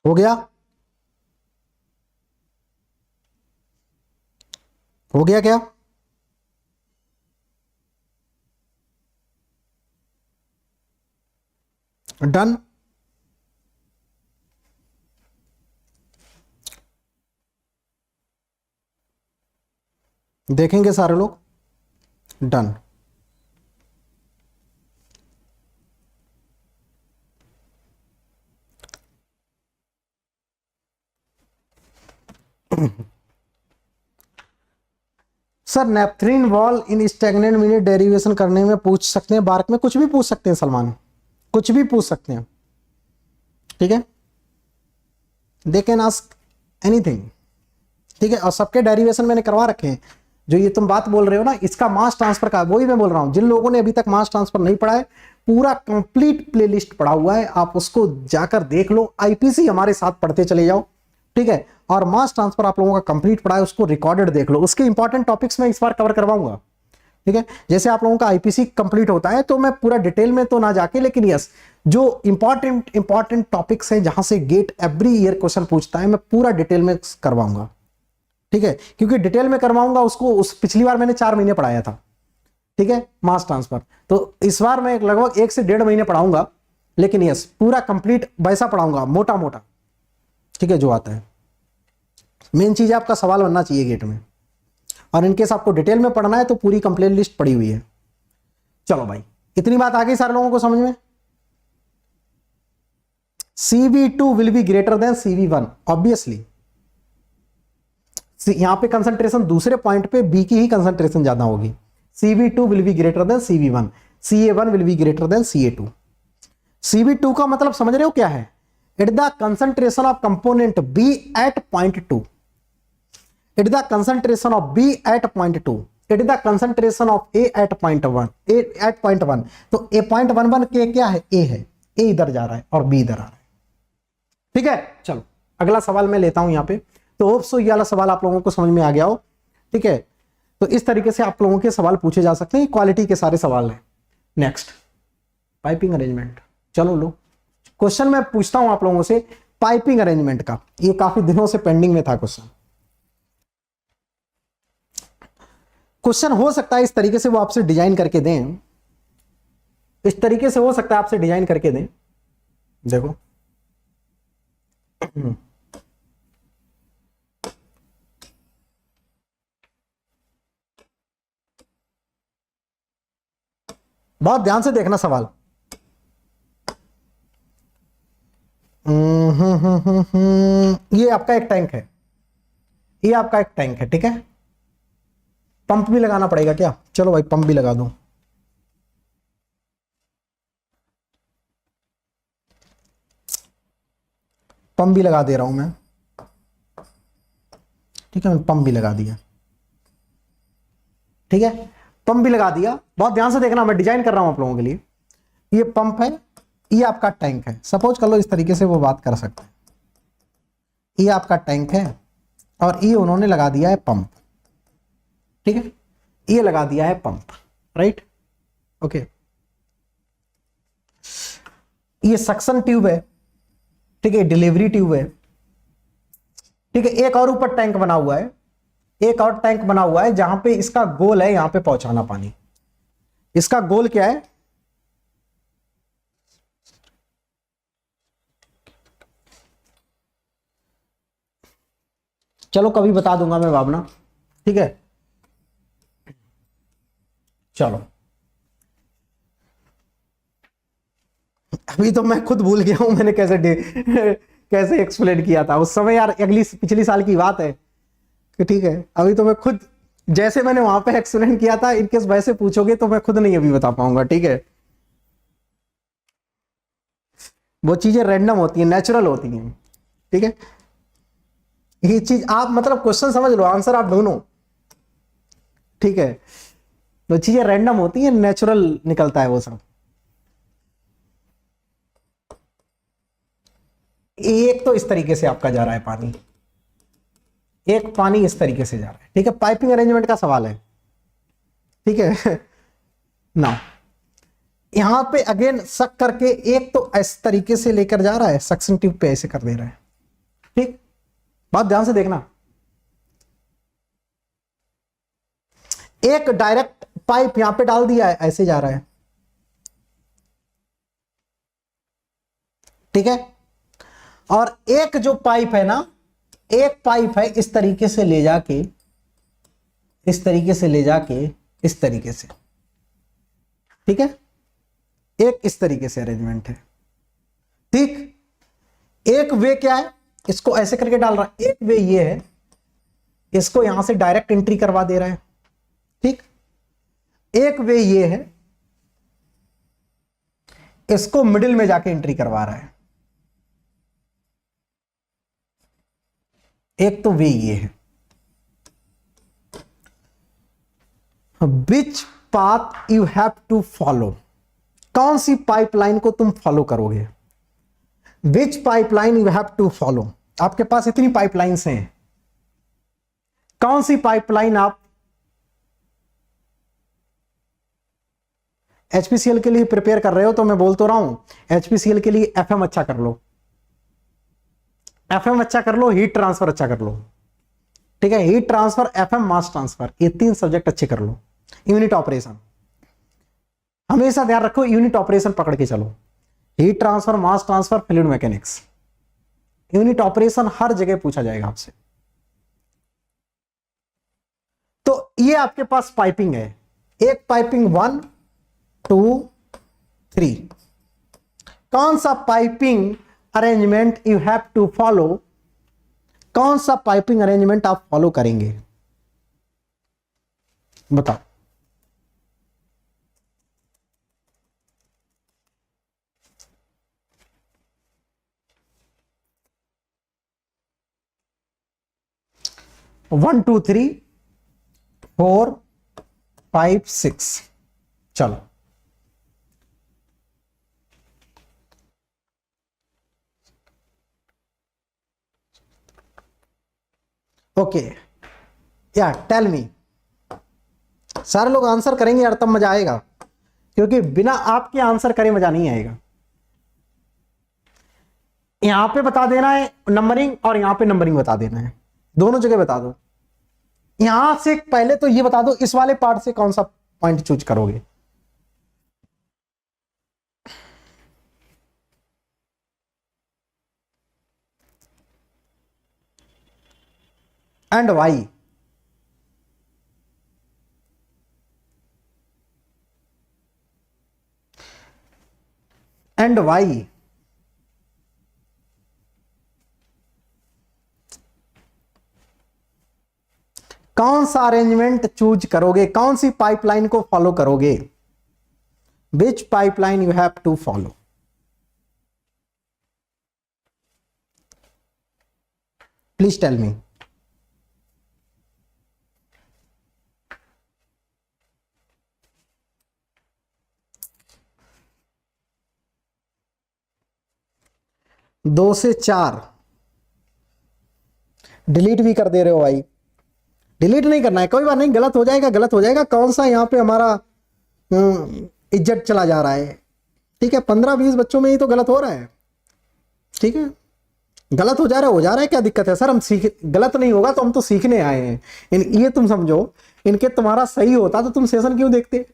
हो गया, हो गया क्या, डन। देखेंगे सारे लोग, डन। सर नेपथ्रीन वॉल इन स्टैग्नेंट मिनट डेरिवेशन करने में पूछ सकते हैं, बार्क में कुछ भी पूछ सकते हैं सलमान, कुछ भी पूछ सकते हैं। ठीक है, दे कैन आस्क एनीथिंग। ठीक है, और सबके डेरिवेशन मैंने करवा रखे हैं। जो ये तुम बात बोल रहे हो ना, इसका मास ट्रांसफर का, वही मैं बोल रहा हूं। जिन लोगों ने अभी तक मास ट्रांसफर नहीं पढ़ा है, पूरा कंप्लीट प्लेलिस्ट पढ़ा हुआ है, आप उसको जाकर देख लो। आईपीसी हमारे साथ पढ़ते चले जाओ। ठीक है, और मास ट्रांसफर आप लोगों का कंप्लीट पढ़ा है, उसको रिकॉर्डेड देख लो। उसके इंपॉर्टेंट टॉपिक्स में इस बार कवर करवाऊंगा। ठीक है, जैसे आप लोगों का आईपीसी कंप्लीट होता है तो मैं पूरा डिटेल में तो ना जाके, लेकिन यस, जो इंपॉर्टेंट टॉपिक्स हैं जहां से गेट एवरी ईयर क्वेश्चन पूछता है, मैं पूरा डिटेल में करवाऊंगा। ठीक है, क्योंकि डिटेल में करवाऊंगा उसको। उस पिछली बार मैंने 4 महीने पढ़ाया था। ठीक है, मास ट्रांसफर, तो इस बार मैं लगभग 1 से 1.5 महीने पढ़ाऊंगा, लेकिन यस पूरा कंप्लीट वैसा पढ़ाऊंगा, मोटा मोटा। ठीक है, जो आता है। मेन चीज आपका सवाल बनना चाहिए गेट में, और इनकेस आपको डिटेल में पढ़ना है तो पूरी कंप्लीट लिस्ट पड़ी हुई है। चलो भाई, इतनी बात आ गई सारे लोगों को समझ में। CV2 will be greater than CV1 obviously. यहां पे कंसंट्रेशन दूसरे पॉइंट पे बी की ही कंसंट्रेशन ज्यादा होगी। CV2 will be greater than CV1, CA1 will be greater than CA2। CV2 का मतलब समझ रहे हो क्या है? It the concentration of component B at point 2. It is the concentration of B at point 2. It is the concentration of A at point 1. A at point 1. तो A point 1 के क्या है? A है। A इधर जा रहा है और B इधर आ रहा है। ठीक है, चलो अगला सवाल मैं लेता हूं यहां पे। तो होप सो ये वाला सवाल आप लोगों को समझ में आ गया हो। ठीक है, तो इस तरीके से आप लोगों के सवाल पूछे जा सकते हैं। क्वालिटी के सारे सवाल हैं। Next, piping arrangement. चलो लो, क्वेश्चन मैं पूछता हूं आप लोगों से पाइपिंग अरेंजमेंट का। ये काफी दिनों से पेंडिंग में था क्वेश्चन। क्वेश्चन हो सकता है इस तरीके से वो आपसे डिजाइन करके दें, इस तरीके से हो सकता है आपसे डिजाइन करके दें। देखो बहुत ध्यान से देखना सवाल। ये आपका एक टैंक है, ये आपका एक टैंक है, ठीक है। पंप भी लगाना पड़ेगा क्या? चलो भाई पंप भी लगा दूं। पंप भी लगा दे रहा हूं मैं, ठीक है। मैं पंप भी लगा दिया, ठीक है। पंप भी लगा दिया। बहुत ध्यान से देखना, मैं डिजाइन कर रहा हूं आप लोगों के लिए। ये पंप है, ये आपका टैंक है। सपोज कर लो इस तरीके से वो बात कर सकते हैं। ये आपका टैंक है और ये उन्होंने लगा दिया है पंप, ठीक है। ये लगा दिया है पंप, राइट, ओके। ये सक्शन ट्यूब है, ठीक है, डिलीवरी ट्यूब है, ठीक है। एक और ऊपर टैंक बना हुआ है, एक और टैंक बना हुआ है जहां पे इसका गोल है यहां पे पहुंचाना पानी। इसका गोल क्या है? चलो कभी बता दूंगा मैं भावना, ठीक है। चलो अभी तो मैं खुद भूल गया हूं मैंने कैसे कैसे एक्सप्लेन किया था उस समय यार, अगली पिछली साल की बात है कि, ठीक है। अभी तो मैं खुद जैसे मैंने वहां पे एक्सप्लेन किया था, इनकेस वैसे पूछोगे तो मैं खुद नहीं अभी बता पाऊंगा, ठीक है। वो चीजें रैंडम होती हैं, नेचुरल होती हैं, ठीक है। ये चीज आप मतलब क्वेश्चन समझ लो, आंसर आप ढूंढो, ठीक है। वो चीजें रैंडम होती हैं, नेचुरल निकलता है वो सब। एक तो इस तरीके से आपका जा रहा है पानी, एक पानी इस तरीके से जा रहा है, ठीक है। पाइपिंग अरेंजमेंट का सवाल है, ठीक है ना। यहां पे अगेन सक करके एक तो इस तरीके से लेकर जा रहा है, सक्शन ट्यूब पे ऐसे कर दे रहा है, ठीक। बात ध्यान से देखना। एक डायरेक्ट पाइप यहां पे डाल दिया है, ऐसे जा रहा है, ठीक है। और एक जो पाइप है ना, एक पाइप है इस तरीके से ले जाके, इस तरीके से ले जाके, इस तरीके से, ठीक है। एक इस तरीके से अरेंजमेंट है, ठीक। एक वे क्या है, इसको ऐसे करके डाल रहा है। एक वे ये है, इसको यहां से डायरेक्ट एंट्री करवा दे रहा है, ठीक। एक वे ये है, इसको मिडिल में जाके एंट्री करवा रहा है। एक तो वे ये है। Which path you have to follow, कौन सी पाइपलाइन को तुम फॉलो करोगे? Which pipeline you have to follow. आपके पास इतनी पाइपलाइंस हैं, कौन सी पाइपलाइन आप एचपीसीएल के लिए प्रिपेयर कर रहे हो? तो मैं बोल तो रहा हूं एचपीसीएल के लिए एफएम अच्छा कर लो, एफएम अच्छा कर लो, हीट ट्रांसफर अच्छा कर लो, ठीक है। Heat transfer, FM, mass transfer, ये तीन सब्जेक्ट अच्छे कर लो। यूनिट ऑपरेशन हमेशा ध्यान रखो, यूनिट ऑपरेशन पकड़ के चलो। Heat transfer, mass transfer, fluid mechanics, unit operation हर जगह पूछा जाएगा आपसे। तो ये आपके पास पाइपिंग है, एक पाइपिंग 1 2 3। कौन सा piping arrangement you have to follow, कौन सा पाइपिंग अरेंजमेंट आप फॉलो करेंगे बताओ। वन टू थ्री 4 5 6, चलो ओके। या टेल मी, सारे लोग आंसर करेंगे यार, तब मजा आएगा, क्योंकि बिना आपके आंसर करे मजा नहीं आएगा। यहां पे बता देना है नंबरिंग और यहां पे नंबरिंग बता देना है, दोनों जगह बता दो। यहां से पहले तो ये बता दो इस वाले पार्ट से कौन सा पॉइंट चूज करोगे। And why. And why. कौन सा अरेंजमेंट चूज करोगे, कौन सी पाइपलाइन को फॉलो करोगे? Which pipeline you have to follow? Please tell me. दो से चार डिलीट भी कर दे रहे हो भाई। डिलीट नहीं करना है, कोई बात नहीं, गलत हो जाएगा, गलत हो जाएगा। कौन सा यहाँ पे हमारा इज्जत चला जा रहा है? ठीक है, 15-20 बच्चों में ही तो गलत हो रहा है। ठीक है, गलत हो जा रहा है, क्या दिक्कत है सर? हम सीख, गलत नहीं होगा तो हम तो सीखने आए हैं। ये तुम समझो, इनके तुम्हारा सही होता तो तुम सेशन क्यों देखते?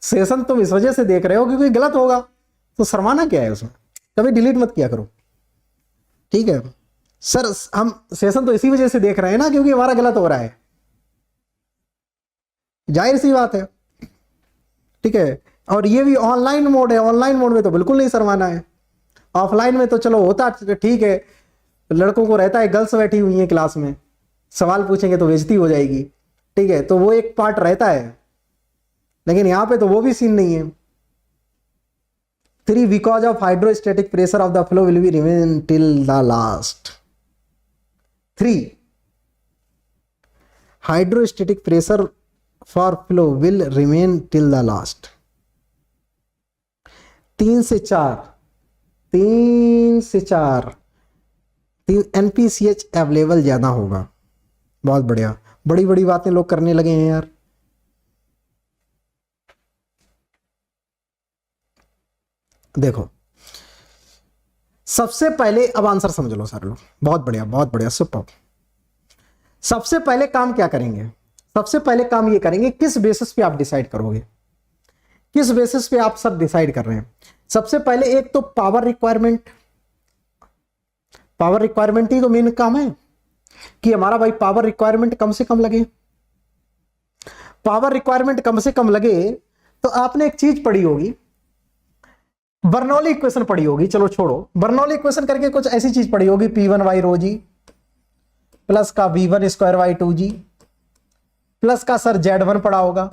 सेशन तुम इस वजह से देख रहे हो क्योंकि गलत होगा, तो शर्माना क्या है उसमें? कभी डिलीट मत किया करो, ठीक है सर। हम सेशन तो इसी वजह से देख रहे हैं ना, क्योंकि हमारा गलत हो रहा है, जाहिर सी बात है। ठीक है, और ये भी ऑनलाइन मोड है, ऑनलाइन मोड में तो बिल्कुल नहीं शर्माना है। ऑफलाइन में तो चलो होता ठीक है, लड़कों को रहता है गर्ल्स बैठी हुई हैं क्लास में, सवाल पूछेंगे तो बेइज्जती हो जाएगी, ठीक है, तो वो एक पार्ट रहता है, लेकिन यहां पे तो वो भी सीन नहीं है। 3 because of hydrostatic pressure of the flow will be remain till the last. 3 hydrostatic pressure for flow will remain till the last. 3 से 4 NPCH अवेलेबल ज्यादा होगा। बहुत बढ़िया, बड़ी बड़ी बातें लोग करने लगे हैं यार। देखो सबसे पहले अब आंसर समझ लो सर लोग, बहुत बढ़िया बहुत बढ़िया, सुपर। सबसे पहले काम क्या करेंगे? सबसे पहले काम ये करेंगे, किस बेसिस पे आप डिसाइड करोगे, किस बेसिस पे आप सब डिसाइड कर रहे हैं? सबसे पहले एक तो पावर रिक्वायरमेंट। पावर रिक्वायरमेंट ही तो मेन काम है कि हमारा भाई पावर रिक्वायरमेंट कम से कम लगे। पावर रिक्वायरमेंट कम से कम लगे तो आपने एक चीज पढ़ी होगी, बर्नौली इक्वेशन पढ़ी होगी। चलो छोड़ो, बर्नौली इक्वेशन करके कुछ ऐसी चीज पढ़ी होगी, P1 by rho ji plus का V1 square by 2G plus का सर Z1 पढ़ा होगा।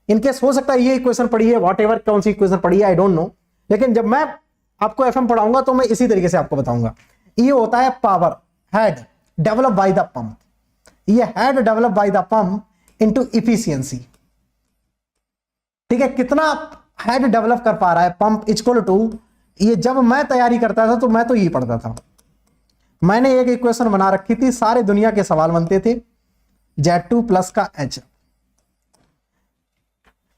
इनकेस हो सकता है ये इक्वेशन पढ़ी है, वॉट एवर कौन सी इक्वेशन पढ़ी है आई डोंट नो, लेकिन जब मैं आपको FM पढ़ाऊंगा तो मैं इसी तरीके से आपको बताऊंगा। ये होता है power head develop by the pump, ये head develop by the pump into efficiency. ठीक है, कितना हेड डेवलप कर पा रहा है पंप इक्वल टू, ये जब मैं तैयारी करता था तो मैं तो ये पढ़ता था, मैंने एक इक्वेशन बना रखी थी, सारे दुनिया के सवाल बनते थे, Z2 प्लस का H।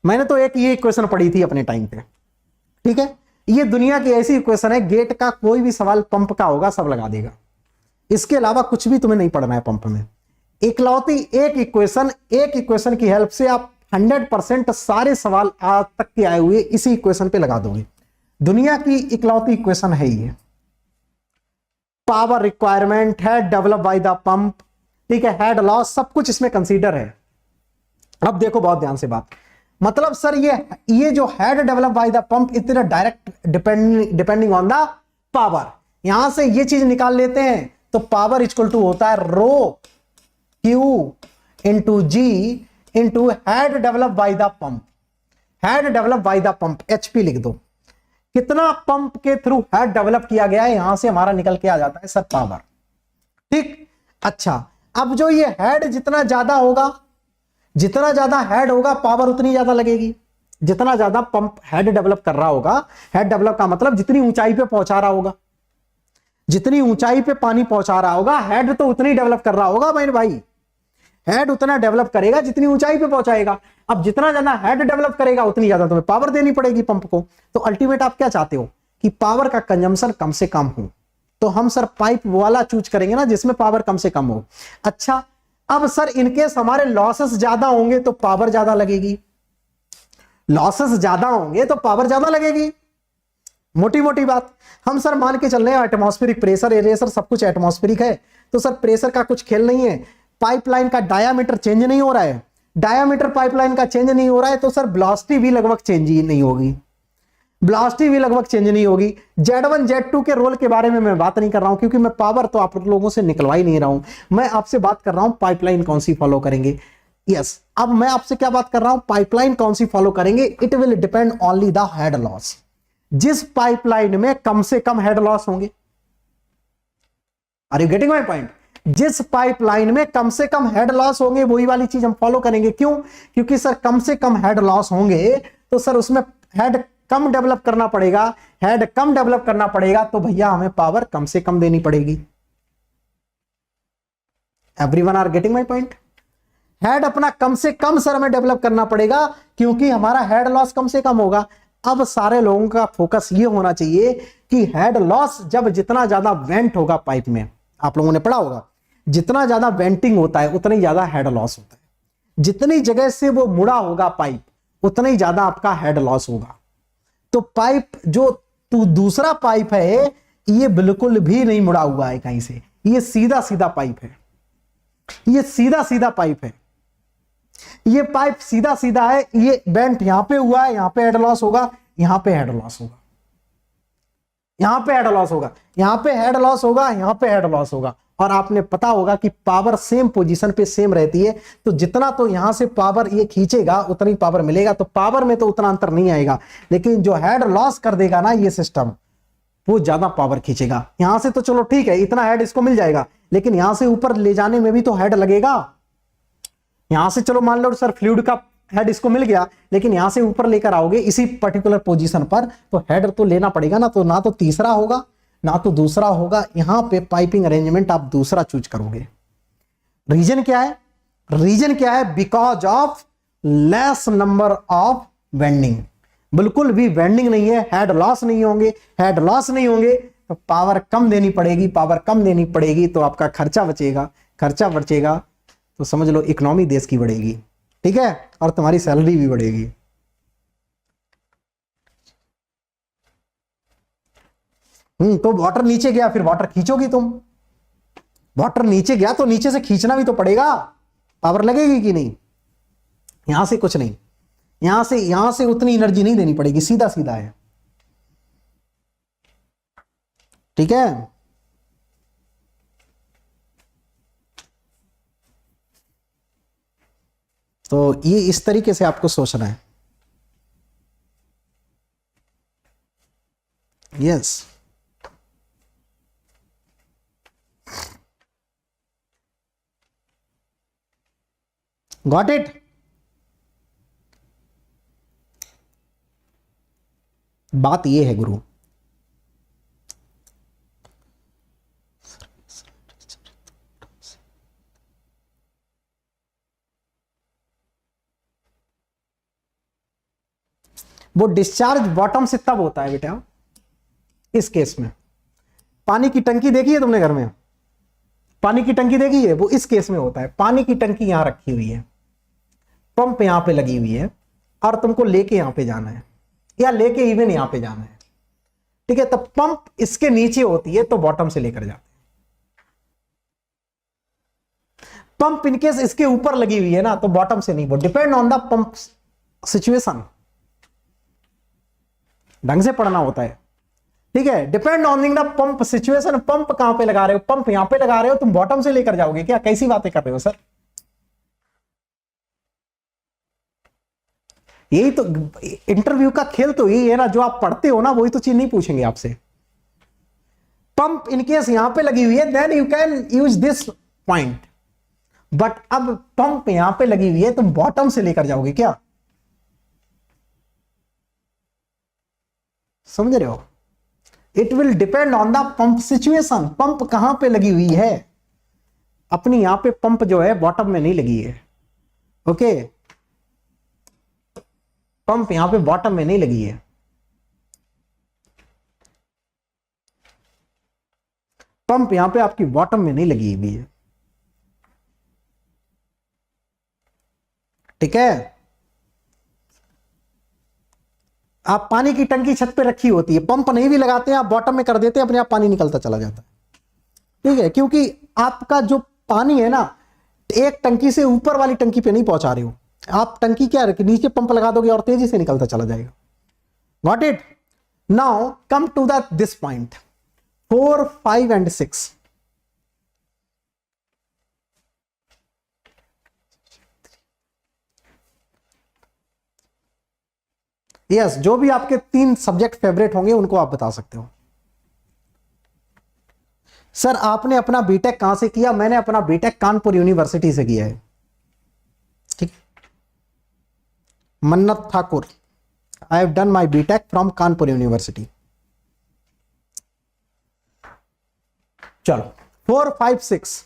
मैंने तो एक ये इक्वेशन पढ़ी थी अपने टाइम पे। ठीक है, ये दुनिया की ऐसी इक्वेशन है, गेट का कोई भी सवाल पंप का होगा सब लगा देगा, इसके अलावा कुछ भी तुम्हें नहीं पढ़ना है पंप में। इकलौती एक इक्वेशन की हेल्प से आप 100% सारे सवाल आज तक के आए हुए इसी इक्वेशन पे लगा दोगे। दुनिया की इकलौती इक्वेशन है ये। पावर रिक्वायरमेंट है डेवलप बाय द पंप, ठीक है, हेड लॉस सब कुछ इसमें कंसीडर है। अब देखो बहुत ध्यान से बात, मतलब सर ये जो head develop by the pump इतना direct depending on the power, यहां से ये चीज निकाल लेते हैं तो पावर इक्वल टू होता है rho Q into g into head develop by the pump. Head develop by the pump HP लिख दो, कितना पंप के थ्रू हेड डेवलप किया गया है, यहां से हमारा निकल के आ जाता है सर पावर। ठीक, अच्छा अब जो ये हेड जितना ज्यादा होगा, जितना ज्यादा हेड होगा पावर उतनी ज्यादा लगेगी। जितना ज्यादा पंप हेड डेवलप कर रहा होगा, हेड डेवलप का मतलब जितनी ऊंचाई पे पहुंचा रहा होगा, जितनी ऊंचाई पे पानी पहुंचा रहा होगा, हेड तो उतनी डेवलप कर रहा होगा मेरे भाई, हेड उतना डेवलप करेगा जितनी ऊंचाई पे पहुंचाएगा। अब जितना ज्यादा हेड डेवलप करेगा उतनी ज्यादा तुम्हें पावर देनी पड़ेगी पंप को। तो अल्टीमेट आप क्या चाहते हो कि पावर का कंजम्पशन कम से कम हो, तो हम सर पाइप वाला चूज करेंगे ना जिसमें पावर कम से कम हो। अच्छा अब सर इनकेस हमारे लॉसेस ज्यादा होंगे तो पावर ज्यादा लगेगी, लॉसेस ज्यादा होंगे तो पावर ज्यादा लगेगी, मोटी मोटी बात। हम सर मान के चल रहे हैं एटमॉस्फेरिक प्रेशर एरिया सर सब कुछ एटमॉस्फेरिक है, तो सर प्रेशर का कुछ खेल नहीं है, पाइपलाइन का डायामीटर चेंज नहीं हो रहा है, डायामीटर पाइपलाइन का चेंज नहीं हो रहा है तो सर वेलोसिटी भी लगभग चेंज ही नहीं होगी। वेलोसिटी भी लगभग चेंज नहीं होगी। Z1 Z2 के रोल के बारे में मैं बात नहीं कर रहा हूं, क्योंकि मैं पावर तो आप लोगों से निकलवा ही नहीं रहा हूं। मैं आपसे बात कर रहा हूं पाइपलाइन कौन सी फॉलो करेंगे। यस, अब मैं आपसे क्या बात कर रहा हूं, पाइपलाइन कौन सी फॉलो करेंगे। It will depend only the head loss. जिस पाइपलाइन में कम से कम हेड लॉस होंगे, are you getting my point, जिस पाइपलाइन में कम से कम हेड लॉस होंगे वही वाली चीज हम फॉलो करेंगे। क्यों? क्योंकि सर कम से कम हेड लॉस होंगे तो सर उसमें हेड कम डेवलप करना पड़ेगा। हेड कम डेवलप करना पड़ेगा तो भैया हमें पावर कम से कम देनी पड़ेगी। Everyone are getting my point. Head अपना कम से कम सर हमें डेवलप करना पड़ेगा, क्योंकि हमारा हेड लॉस कम से कम होगा। अब सारे लोगों का फोकस ये होना चाहिए कि हेड लॉस जब जितना ज्यादा वेंट होगा पाइप में, आप लोगों ने पढ़ा होगा, जितना ज्यादा वेंटिंग होता है उतना ही ज्यादा हेड लॉस होता है। जितनी जगह से वो मुड़ा होगा पाइप, उतना ही ज्यादा आपका हेड लॉस होगा। तो पाइप जो दूसरा पाइप है ये बिल्कुल भी नहीं मुड़ा हुआ है कहीं से, ये सीधा सीधा पाइप है, ये सीधा सीधा पाइप है, ये पाइप सीधा सीधा है। ये बेंट यहां पे हुआ है, यहां पे हेड लॉस होगा, यहां पे हेड लॉस होगा, यहां पे हेड लॉस होगा, यहां पे हेड लॉस होगा, यहां पे हेड लॉस होगा। और आपने पता होगा कि पावर सेम पोजीशन पे सेम रहती है, तो जितना तो यहां से पावर ये खींचेगा उतनी पावर मिलेगा, तो पावर में तो उतना अंतर नहीं आएगा। लेकिन जो हेड लॉस कर देगा ना ये सिस्टम, वो ज्यादा पावर खींचेगा। यहां से तो चलो ठीक है, इतना हेड इसको मिल जाएगा, लेकिन यहां से ऊपर ले जाने में भी तो हेड लगेगा। यहां से चलो मान लो सर फ्लूइड का हेड इसको मिल गया, लेकिन यहां से ऊपर लेकर आओगे इसी पर्टिकुलर पोजीशन पर, तो हेड तो लेना पड़ेगा ना। तो ना तो तीसरा होगा ना तो दूसरा होगा। यहां पे पाइपिंग अरेंजमेंट आप दूसरा चूज करोगे। रीजन क्या है? रीजन क्या है? Because of less number of vending. बिल्कुल भी वेंडिंग नहीं है, हेड लॉस नहीं होंगे। हेड लॉस नहीं होंगे तो पावर कम देनी पड़ेगी, पावर कम देनी पड़ेगी तो आपका खर्चा बचेगा, खर्चा बचेगा तो समझ लो इकोनॉमी देश की बढ़ेगी, ठीक है, और तुम्हारी सैलरी भी बढ़ेगी। तो वाटर नीचे गया, फिर वाटर खींचोगी तुम। वाटर नीचे गया तो नीचे से खींचना भी तो पड़ेगा, पावर लगेगी कि नहीं। यहां से कुछ नहीं, यहां से उतनी एनर्जी नहीं देनी पड़ेगी, सीधा सीधा है, ठीक है। तो ये इस तरीके से आपको सोचना है। Yes, got it. बात ये है गुरु, वो डिस्चार्ज बॉटम से तब होता है बेटा, इस केस में पानी की टंकी देखी है तुमने घर में, पानी की टंकी देखी है, वो इस केस में होता है। पानी की टंकी यहां रखी हुई है, पंप यहां पे लगी हुई है, और तुमको लेके यहां पे जाना है या लेके इवन यहां पे जाना है, ठीक है। तब पंप इसके नीचे होती है तो बॉटम से लेकर जाते हैं। पंप इनकेस इसके ऊपर लगी हुई है ना तो बॉटम से नहीं, वो depend on the pump situation. ढंग से पढ़ना होता है, ठीक है। Depend on the pump situation. Pump कहां पे लगा रहे हो? पंप यहां पे लगा रहे हो, तुम बॉटम से लेकर जाओगे क्या? कैसी बातें कर रहे हो सर? यही तो इंटरव्यू का खेल तो यही है ना, जो आप पढ़ते हो ना वही तो चीज नहीं पूछेंगे आपसे। पंप इनकेस यहां पे लगी हुई है then you can use this point, but अब पंप यहां पे लगी हुई है, तुम बॉटम से लेकर जाओगे क्या? समझ रहे हो? It will depend on the pump situation. Pump कहां पे लगी हुई है? अपनी यहां पे पंप जो है बॉटम में नहीं लगी है, ओके। पंप यहां पे बॉटम में नहीं लगी है, पंप यहां पे आपकी बॉटम में नहीं लगी हुई है, ठीक है। आप पानी की टंकी छत पे रखी होती है, पंप नहीं भी लगाते हैं, आप बॉटम में कर देते हैं, अपने आप पानी निकलता चला जाता है, ठीक है। क्योंकि आपका जो पानी है ना, एक टंकी से ऊपर वाली टंकी पे नहीं पहुंचा रहे हो आप। टंकी क्या रखी, नीचे पंप लगा दोगे और तेजी से निकलता चला जाएगा। Got it? Now come to the this point 4, 5 and 6। Yes, जो भी आपके 3 सब्जेक्ट फेवरेट होंगे उनको आप बता सकते हो। सर आपने अपना बीटेक कहां से किया? मैंने अपना बीटेक कानपुर यूनिवर्सिटी से किया है। ठीक, Mannat Thakur, I have done my BTech from Kanpur university. चलो 4, 5, 6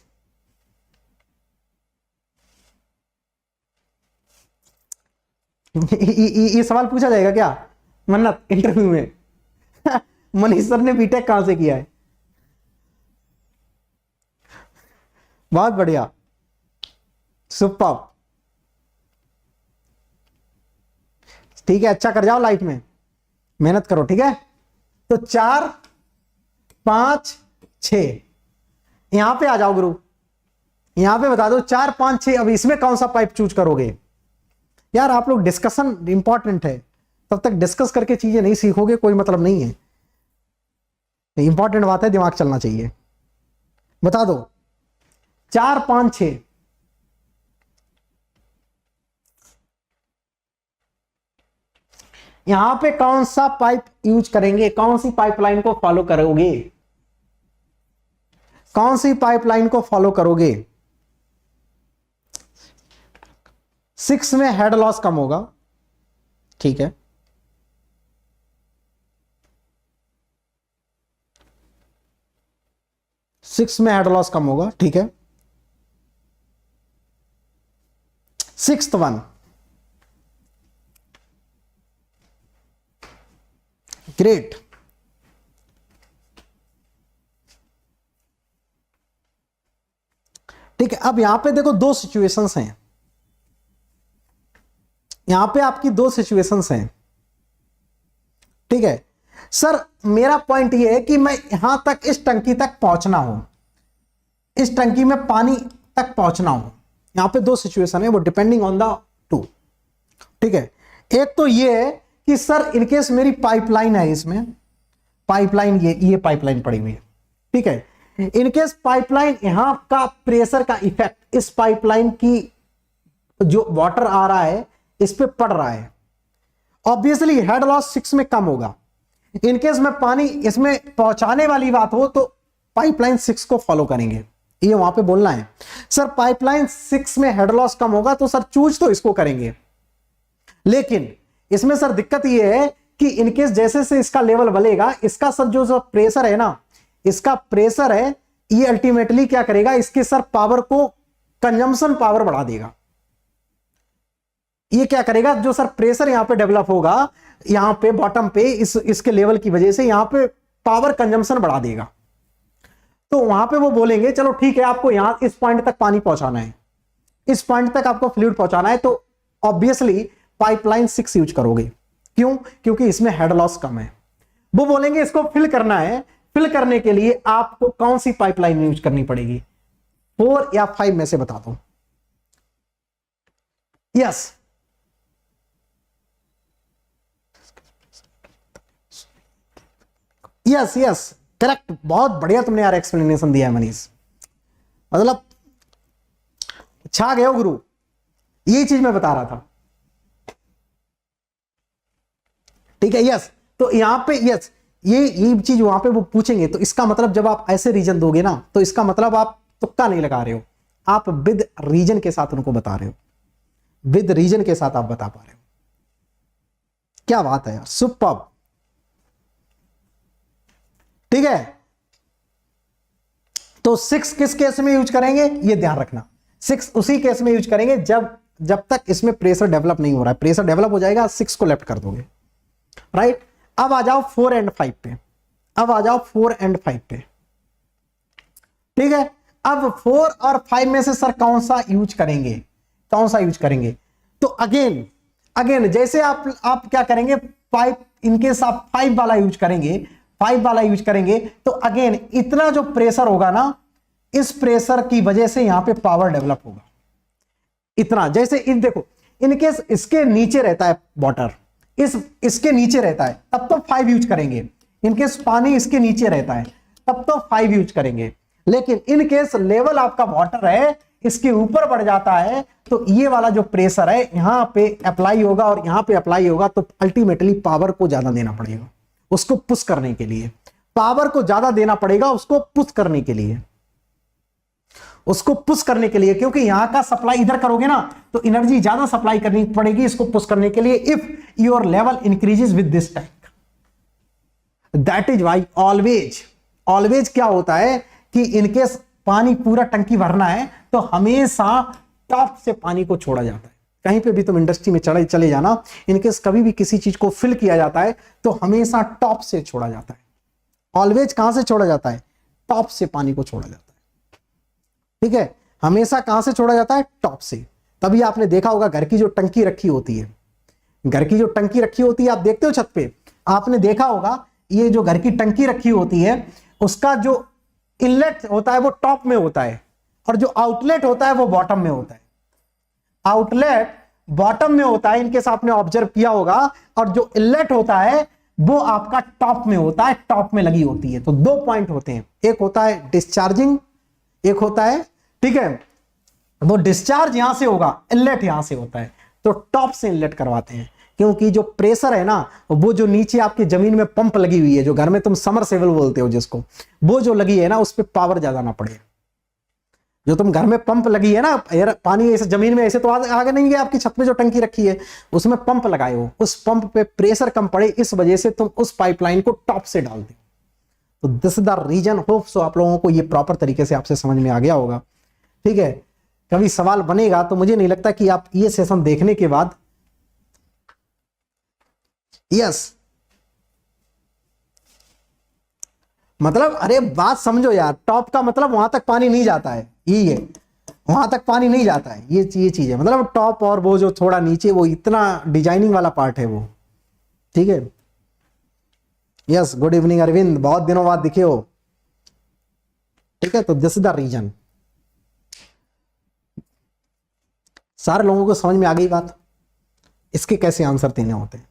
ये सवाल पूछा जाएगा क्या मन्नत इंटरव्यू में? मनीष सर ने बीटेक कहां से किया है? बहुत बढ़िया, सुपर। ठीक है, अच्छा कर जाओ लाइफ में, मेहनत करो। ठीक है, तो 4, 5, 6 यहां पे आ जाओ गुरु, यहां पे बता दो 4, 5, 6। अब इसमें कौन सा पाइप चूज करोगे? यार आप लोग, डिस्कशन इंपॉर्टेंट है, तब तक डिस्कस करके चीजें नहीं सीखोगे कोई मतलब नहीं है। इंपॉर्टेंट बात है, दिमाग चलना चाहिए। बता दो 4, 5, 6। यहां पे कौन सा पाइप यूज करेंगे? कौन सी पाइपलाइन को फॉलो करोगे? कौन सी पाइपलाइन को फॉलो करोगे? 6 में हेड लॉस कम होगा, ठीक है। सिक्स में हेड लॉस कम होगा, ठीक है। 6th one, great. ठीक है, अब यहां पे देखो 2 सिचुएशंस हैं, यहां पे आपकी 2 सिचुएशंस हैं। ठीक है सर, मेरा पॉइंट ये है कि मैं यहां तक, इस टंकी तक पहुंचना हो, इस टंकी में पानी तक पहुंचना हो। यहां पे 2 सिचुएशन है, वो डिपेंडिंग ऑन द 2। ठीक है, एक तो ये है कि सर इनकेस मेरी पाइपलाइन है, इसमें पाइपलाइन, ये पाइपलाइन पड़ी हुई है। ठीक है, इनकेस पाइपलाइन, यहां का प्रेशर का इफेक्ट इस पाइपलाइन की जो वाटर आ रहा है इस पे पड़ रहा है, ऑब्वियसली हेड लॉस 6 में कम होगा। इनकेस में पानी इसमें पहुंचाने वाली बात हो तो पाइपलाइन 6 को फॉलो करेंगे, ये वहां पे बोलना है। सर पाइपलाइन 6 में हेड लॉस कम होगा तो सर चूज तो इसको करेंगे, लेकिन इसमें सर दिक्कत ये है कि इनकेस जैसे से इसका लेवल बढ़ेगा, इसका सर जो प्रेशर है ना, इसका प्रेशर है, ये अल्टीमेटली क्या करेगा, इसके सर पावर को, कंजम्पशन पावर बढ़ा देगा। ये क्या करेगा, जो सर प्रेशर यहां पे डेवलप होगा, यहां पे बॉटम पे, इसके लेवल की वजह से यहां पे पावर कंजम्पशन बढ़ा देगा। तो वहां पे वो बोलेंगे चलो ठीक है, आपको यहां इस पॉइंट तक पानी पहुंचाना है, इस पॉइंट तक आपको फ्लूइड पहुंचाना है, तो ऑब्वियसली पाइपलाइन 6 यूज करोगे। क्यों? क्योंकि इसमें हेड लॉस कम है। वो बोलेंगे इसको फिल करना है, फिल करने के लिए आपको कौन सी पाइपलाइन यूज करनी पड़ेगी? 4 या 5 में से बता दो। यस, यस यस, करेक्ट, बहुत बढ़िया तुमने यार एक्सप्लेनेशन दिया है मनीष, मतलब छा गए हो गुरु, ये चीज मैं बता रहा था। ठीक है, यस, तो यहां पे यस, ये चीज वहां पे वो पूछेंगे, तो इसका मतलब जब आप ऐसे रीजन दोगे ना, तो इसका मतलब आप तुक्का नहीं लगा रहे हो, आप विद रीजन के साथ उनको बता रहे हो, विद रीजन के साथ आप बता पा रहे हो। क्या बात है यार, सुपर्ब। ठीक है, तो 6 किस केस में यूज करेंगे, ये ध्यान रखना, 6 उसी केस में यूज करेंगे जब तक इसमें प्रेशर डेवलप नहीं हो रहा है। प्रेशर डेवलप हो जाएगा, 6 को लेफ्ट कर दोगे, राइट। अब आ जाओ 4 एंड 5 पे, अब आ जाओ 4 एंड 5 पे। ठीक है, अब 4 और 5 में से सर कौन सा यूज करेंगे, कौन सा यूज करेंगे? तो अगेन जैसे आप क्या करेंगे, पाइप, इनकेस आप 5 वाला यूज करेंगे, 5 वाला यूज करेंगे, तो अगेन इतना जो प्रेशर होगा ना, इस प्रेशर की वजह से यहां पे पावर डेवलप होगा इतना। जैसे इन देखो, इनकेस इसके नीचे रहता है वाटर, इसके नीचे रहता है तब तो 5 यूज करेंगे। इनकेस पानी इसके नीचे रहता है तब तो 5 यूज करेंगे, लेकिन इनकेस लेवल आपका वाटर है इसके ऊपर बढ़ जाता है तो ये वाला जो प्रेशर है यहां पे अप्लाई होगा और यहां पे अप्लाई होगा, तो अल्टीमेटली पावर को ज्यादा देना पड़ेगा उसको पुश करने के लिए, पावर को ज्यादा देना पड़ेगा उसको पुश करने के लिए, उसको पुश करने के लिए, क्योंकि यहां का सप्लाई इधर करोगे ना तो एनर्जी ज्यादा सप्लाई करनी पड़ेगी इसको पुश करने के लिए। If your level increases with this tank, that is why always क्या होता है कि इनकेस पानी पूरा टंकी भरना है तो हमेशा टॉप से पानी को छोड़ा जाता है। कहीं पे भी तुम इंडस्ट्री में चले जाना, इनकेस कभी भी किसी चीज को फिल किया जाता है तो हमेशा टॉप से छोड़ा जाता है। ऑलवेज कहां से छोड़ा जाता है? टॉप से पानी को छोड़ा जाता है। ठीक है, हमेशा कहां से छोड़ा जाता है? टॉप से। तभी आपने देखा होगा घर की जो टंकी रखी होती है, घर की जो टंकी रखी होती है आप देखते हो छत पे, आपने देखा होगा ये जो घर की टंकी रखी होती है उसका जो इनलेट होता है वो टॉप में होता है और जो आउटलेट होता है वो बॉटम में होता है। आउटलेट बॉटम में होता है इनकेस आपने ऑब्जर्व किया होगा, और जो इनलेट होता है वो आपका टॉप में होता है, टॉप में लगी होती है। तो 2 पॉइंट होते हैं, एक होता है डिस्चार्जिंग, एक होता है, ठीक है, वो डिस्चार्ज यहां से होगा, इनलेट यहां से होता है, तो टॉप से इनलेट करवाते हैं। क्योंकि जो प्रेशर है ना वो जो नीचे आपकी जमीन में पंप लगी हुई है, जो घर में तुम समरसेबल बोलते हो जिसको, वो जो लगी है ना उस पर पावर ज्यादा ना पड़े। जो तुम घर में पंप लगी है ना, पानी ऐसे जमीन में ऐसे तो आगे नहीं गया, आपकी छत पे जो टंकी रखी है उसमें पंप लगाए हो, उस पंप पे प्रेशर कम पड़े, इस वजह से तुम उस पाइपलाइन को टॉप से डालते हो। तो this is the reason. Hope so आप लोगों को ये प्रॉपर तरीके से आपसे समझ में आ गया होगा। ठीक है, कभी सवाल बनेगा तो मुझे नहीं लगता कि आप ये सेशन देखने के बाद, यस मतलब अरे बात समझो यार, टॉप का मतलब वहां तक पानी नहीं जाता है, यही है, वहां तक पानी नहीं जाता है, ये चीज है। मतलब टॉप और वो जो थोड़ा नीचे वो इतना डिजाइनिंग वाला पार्ट है वो। ठीक है, यस, गुड इवनिंग अरविंद, बहुत दिनों बाद दिखे हो। ठीक है, तो दिस इज द रीजन। सारे लोगों को समझ में आ गई बात, इसके कैसे आंसर देने होते हैं।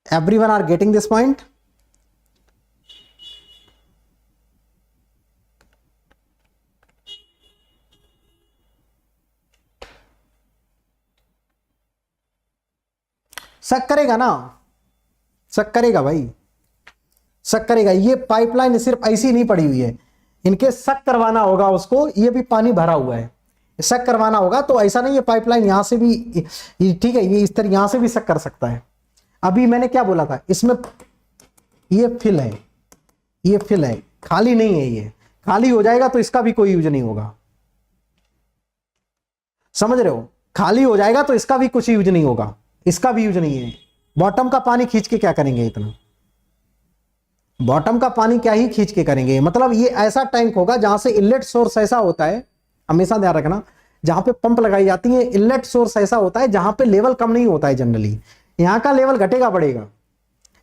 Everyone are getting this point? शक करेगा ना, शक करेगा भाई, शक करेगा। ये पाइपलाइन सिर्फ ऐसी नहीं पड़ी हुई है, इनके शक करवाना होगा उसको, ये भी पानी भरा हुआ है, शक करवाना होगा। तो ऐसा नहीं है पाइपलाइन यहां से भी, ठीक है, ये इस तरह यहां से भी शक कर सकता है। अभी मैंने क्या बोला था, इसमें ये फिल है, ये फिल है, खाली नहीं है। ये खाली हो जाएगा तो इसका भी कोई यूज नहीं होगा, समझ रहे हो? खाली हो जाएगा तो इसका भी कुछ यूज नहीं होगा, इसका भी यूज नहीं है। बॉटम का पानी खींच के क्या करेंगे इतना, बॉटम का पानी क्या ही खींच के करेंगे। मतलब ये ऐसा टैंक होगा जहां से इनलेट सोर्स ऐसा होता है, हमेशा ध्यान रखना, जहां पे पंप लगाई जाती है इनलेट सोर्स ऐसा होता है जहां पे लेवल कम नहीं होता है जनरली। यहां का लेवल घटेगा बढ़ेगा,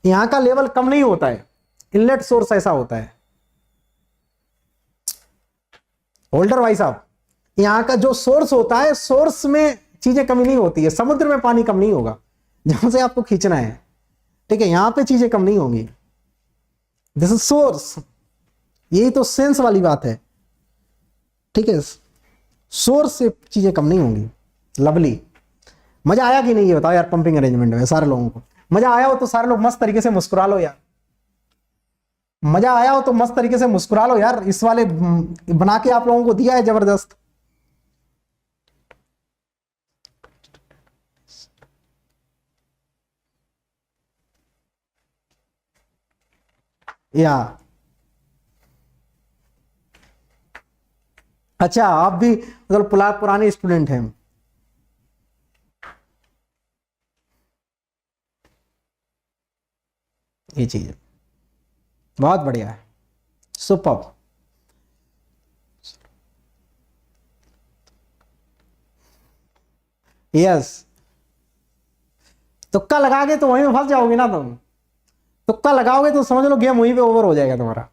यहां का लेवल कम नहीं होता है, इनलेट सोर्स ऐसा होता है। होल्डर भाई साहब, यहां का जो सोर्स होता है, सोर्स में चीजें कमी नहीं होती है। समुद्र में पानी कम नहीं होगा जहां से आपको खींचना है, ठीक है, यहां पे चीजें कम नहीं होंगी। दिस इज सोर्स, यही तो सेंस वाली बात है। ठीक है, सोर्स से चीजें कम नहीं होंगी। लवली, मजा आया कि नहीं ये बताओ यार, पंपिंग अरेंजमेंट में सारे लोगों को मजा आया हो तो सारे लोग मस्त तरीके से मुस्कुरा लो यार। मजा आया हो तो मस्त तरीके से मुस्कुरा लो यार, इस वाले बना के आप लोगों को दिया है जबरदस्त। या अच्छा, आप भी मतलब पुराने स्टूडेंट हैं। ये चीज बहुत बढ़िया है, सुपर। यस, तुक्का लगाओगे तो वहीं में फंस जाओगे ना तुम, तुक्का लगाओगे तो समझ लो गेम वहीं पे ओवर हो जाएगा तुम्हारा,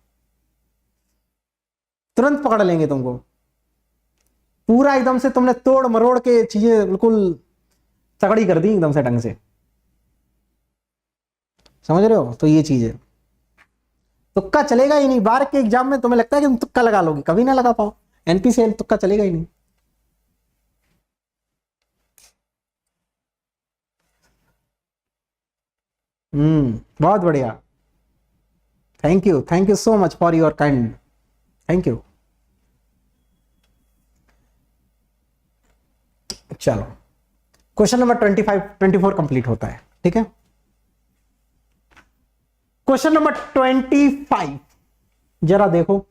तुरंत पकड़ लेंगे तुमको। पूरा एकदम से तुमने तोड़ मरोड़ के चीजें बिल्कुल तगड़ी कर दी एकदम से ढंग से, समझ रहे हो। तो ये चीज है, तुक्का चलेगा ही नहीं। बार के एग्जाम में तुम्हें लगता है कि तुम तुक्का लगा लोगे, कभी ना लगा पाओ। एनपी से तुक्का चलेगा ही नहीं। बहुत बढ़िया। Thank you so much for your kind, thank you. चलो क्वेश्चन नंबर 24 कंप्लीट होता है, ठीक है। क्वेश्चन नंबर 25 जरा देखो,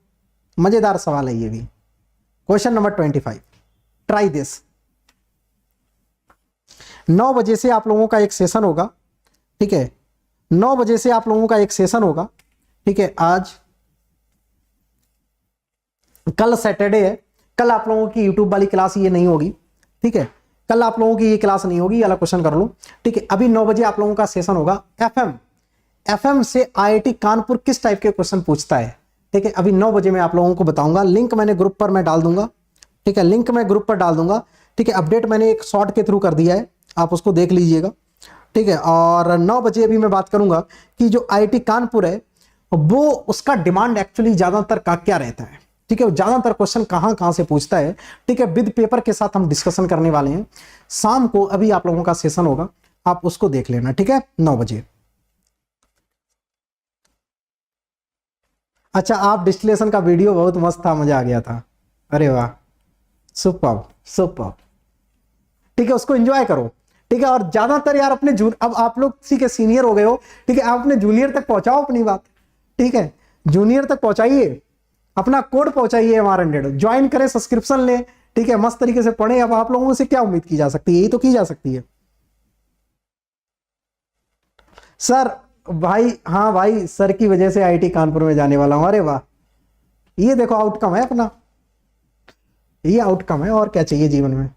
मजेदार सवाल है ये भी। Question number 25, try this. 9 बजे से आप लोगों का एक सेशन होगा, ठीक है। 9 बजे से आप लोगों का एक सेशन होगा, ठीक है। आज कल सैटरडे है, कल आप लोगों की यूट्यूब वाली क्लास ये नहीं होगी, ठीक है। कल आप लोगों की ये क्लास नहीं होगी, वाला क्वेश्चन कर लो, ठीक है। अभी 9 बजे आप लोगों का सेशन होगा। एफएम से आईआईटी कानपुर किस टाइप के क्वेश्चन पूछता है, ठीक है। अभी 9 बजे मैं आप लोगों को बताऊंगा। लिंक मैंने ग्रुप पर मैं डाल दूंगा, ठीक है। लिंक मैं ग्रुप पर डाल दूंगा, ठीक है। अपडेट मैंने एक शॉर्ट के थ्रू कर दिया है, आप उसको देख लीजिएगा, ठीक है। और 9 बजे अभी मैं बात करूंगा कि जो आईआईटी कानपुर है वो उसका डिमांड एक्चुअली ज्यादातर का क्या रहता है, ठीक है। ज्यादातर क्वेश्चन कहां कहां से पूछता है, ठीक है। विद पेपर के साथ हम डिस्कशन करने वाले हैं। शाम को अभी आप लोगों का सेशन होगा, आप उसको देख लेना, ठीक है, 9 बजे। अच्छा, आप डिस्टिलेशन का वीडियो बहुत मस्त था, मजा आ गया था। अरे वाह, सुपर सुपर, ठीक है। उसको एंजॉय करो, ठीक है। और ज्यादातर यार अपने अब आप लोग किसी के सीनियर हो गए हो, ठीक है। आप अपने जूनियर तक पहुंचाओ अपनी बात, ठीक है। जूनियर तक पहुंचाइए, अपना कोड पहुंचाइए MR100, ज्वाइन करें, सब्सक्रिप्शन लें, ठीक है। मस्त तरीके से पढ़े। अब आप लोगों से क्या उम्मीद की जा सकती है, यही तो की जा सकती है सर। भाई हाँ भाई, सर की वजह से आईआईटी कानपुर में जाने वाला हूं। अरे वाह, ये देखो आउटकम है अपना, ये आउटकम है, और क्या चाहिए जीवन में।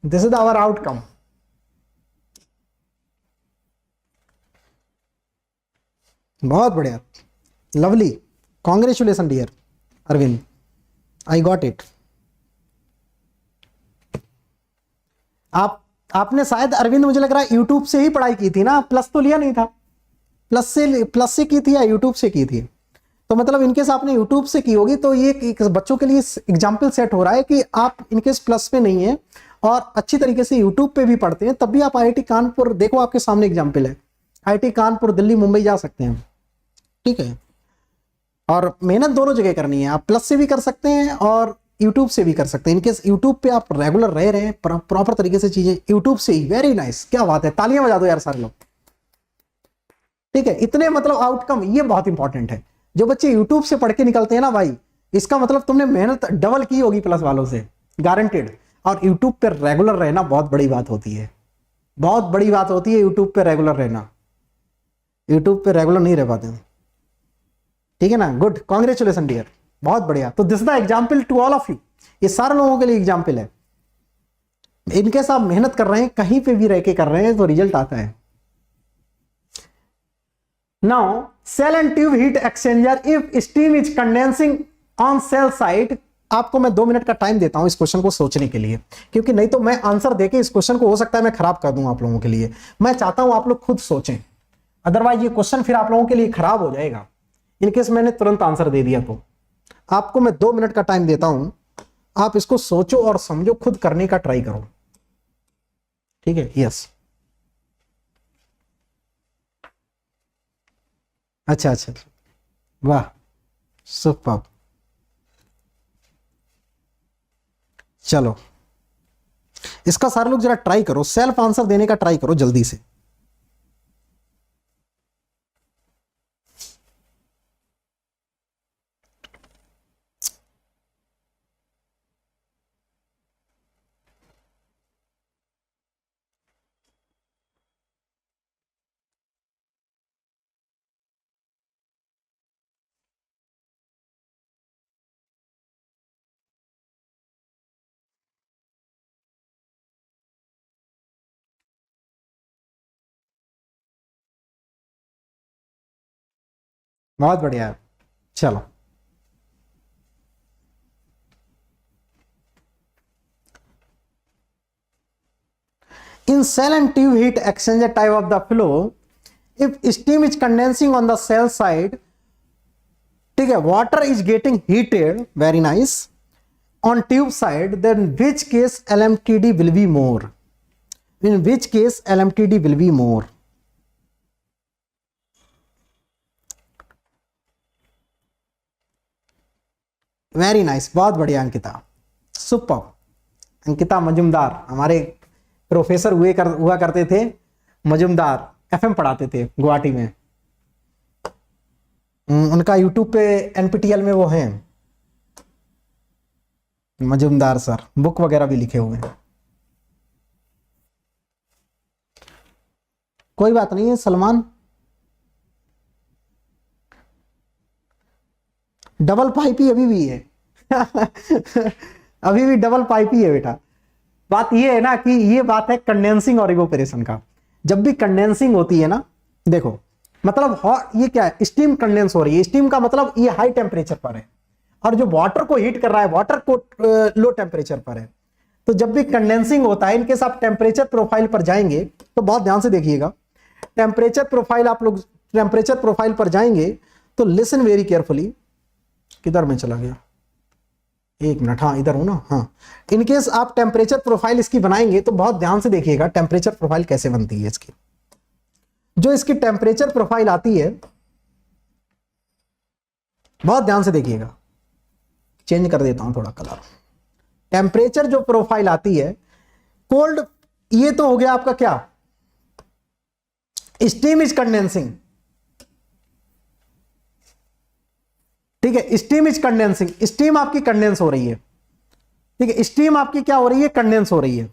This is our outcome. बहुत बढ़िया, lovely, congratulation dear Arvind, I got it. आपने शायद अरविंद, मुझे लग रहा है यूट्यूब से ही पढ़ाई की थी ना, प्लस तो लिया नहीं था। प्लस से की थी या यूट्यूब से की थी? तो मतलब इनकेस आपने यूट्यूब से की होगी तो ये एक बच्चों के लिए एग्जाम्पल सेट हो रहा है कि आप इनकेस प्लस पे नहीं है और अच्छी तरीके से यूट्यूब पे भी पढ़ते हैं, तब भी आप आईआईटी कानपुर, देखो आपके सामने एग्जाम्पल है, आईआईटी कानपुर दिल्ली मुंबई जा सकते हैं, ठीक है। और मेहनत दोनों जगह करनी है, आप प्लस से भी कर सकते हैं और यूट्यूब से भी कर सकते हैं। इनकेस यूट्यूब पे आप रेगुलर रह रहे हैं, प्रॉपर तरीके से चीजें यूट्यूब से ही, वेरी नाइस, क्या बात है, तालियां बजा दो यार सारे लोग, ठीक है। इतने मतलब आउटकम, ये बहुत इंपॉर्टेंट है। जो बच्चे यूट्यूब से पढ़ के निकलते हैं ना भाई, इसका मतलब तुमने मेहनत डबल की होगी प्लस वालों से, गारंटेड। और यूट्यूब पे रेगुलर रहना बहुत बड़ी बात होती है, बहुत बड़ी बात होती है यूट्यूब पे रेगुलर रहना। यूट्यूब पे रेगुलर नहीं रह पाते हैं, ठीक है ना। गुड, कॉन्ग्रेचुलेशन डियर, बहुत बढ़िया। तो this the example to all of you, ये सारे लोगों के लिए एग्जाम्पल है। इनकेस आप मेहनत कर रहे हैं, कहीं पे भी रह के कर रहे हैं, तो रिजल्ट आता है। Now, cell and tube heat exchanger, if steam is condensing on cell side, आपको मैं 2 मिनट का टाइम देता हूं इस क्वेश्चन को सोचने के लिए, क्योंकि नहीं तो मैं आंसर देके इस क्वेश्चन को हो सकता है मैं खराब कर दूं आप लोगों के लिए। मैं चाहता हूं आप लोग खुद सोचें, अदरवाइज ये क्वेश्चन फिर आप लोगों के लिए खराब हो जाएगा इनकेस मैंने तुरंत आंसर दे दिया तो। आपको मैं 2 मिनट का टाइम देता हूं, आप इसको सोचो और समझो, खुद करने का ट्राई करो, ठीक है। यस, अच्छा अच्छा, वाह, सुपर। चलो इसका सारे लोग जरा ट्राई करो, सेल्फ आंसर देने का ट्राई करो जल्दी से। बहुत बढ़िया, चलो In cell and tube heat exchanger type of the flow, if steam is condensing on the cell side, ठीक है, water is getting heated, very nice, on tube side, then which case LMTD will be more? In which case LMTD will be more? Very nice, बहुत बढ़िया अंकिता, सुपर। अंकिता मजुमदार हमारे प्रोफेसर हुआ करते थे, मजुमदार एफएम पढ़ाते थे गुवाहाटी में। उनका यूट्यूब पे एनपीटीएल में वो हैं, मजुमदार सर, बुक वगैरह भी लिखे हुए हैं। कोई बात नहीं है सलमान, डबल पाइप ही अभी भी है अभी भी डबल पाइप ही है बेटा। बात ये है ना कि ये बात है कंडेंसिंग और इवोपरेशन का। जब भी कंडेंसिंग होती है ना, देखो मतलब ये क्या है, स्टीम कंडेंस हो रही है। स्टीम का मतलब ये हाई टेम्परेचर पर है, और जो वाटर को हीट कर रहा है, वाटर को लो टेम्परेचर पर है। तो जब भी कंडेंसिंग होता है, इनकेस आप टेम्परेचर प्रोफाइल पर जाएंगे तो बहुत ध्यान से देखिएगा। टेम्परेचर प्रोफाइल, आप लोग टेम्परेचर प्रोफाइल पर जाएंगे तो लिसन वेरी केयरफुली। किधर में चला गया, एक मिनट, हाँ इधर हूं ना, हाँ। इनकेस आप टेम्परेचर प्रोफाइल इसकी बनाएंगे तो बहुत ध्यान से देखिएगा टेम्परेचर प्रोफाइल कैसे बनती है इसकी। जो इसकी टेम्परेचर प्रोफाइल आती है, बहुत ध्यान से देखिएगा, चेंज कर देता हूं थोड़ा कलर। टेम्परेचर जो प्रोफाइल आती है, कोल्ड, ये तो हो गया आपका क्या, स्टीम इज कंडेंसिंग, ठीक है, स्टीम इज कंडेंसिंग, स्टीम आपकी कंडेंस हो रही है, ठीक है, स्टीम आपकी क्या हो रही है, कंडेंस हो रही है।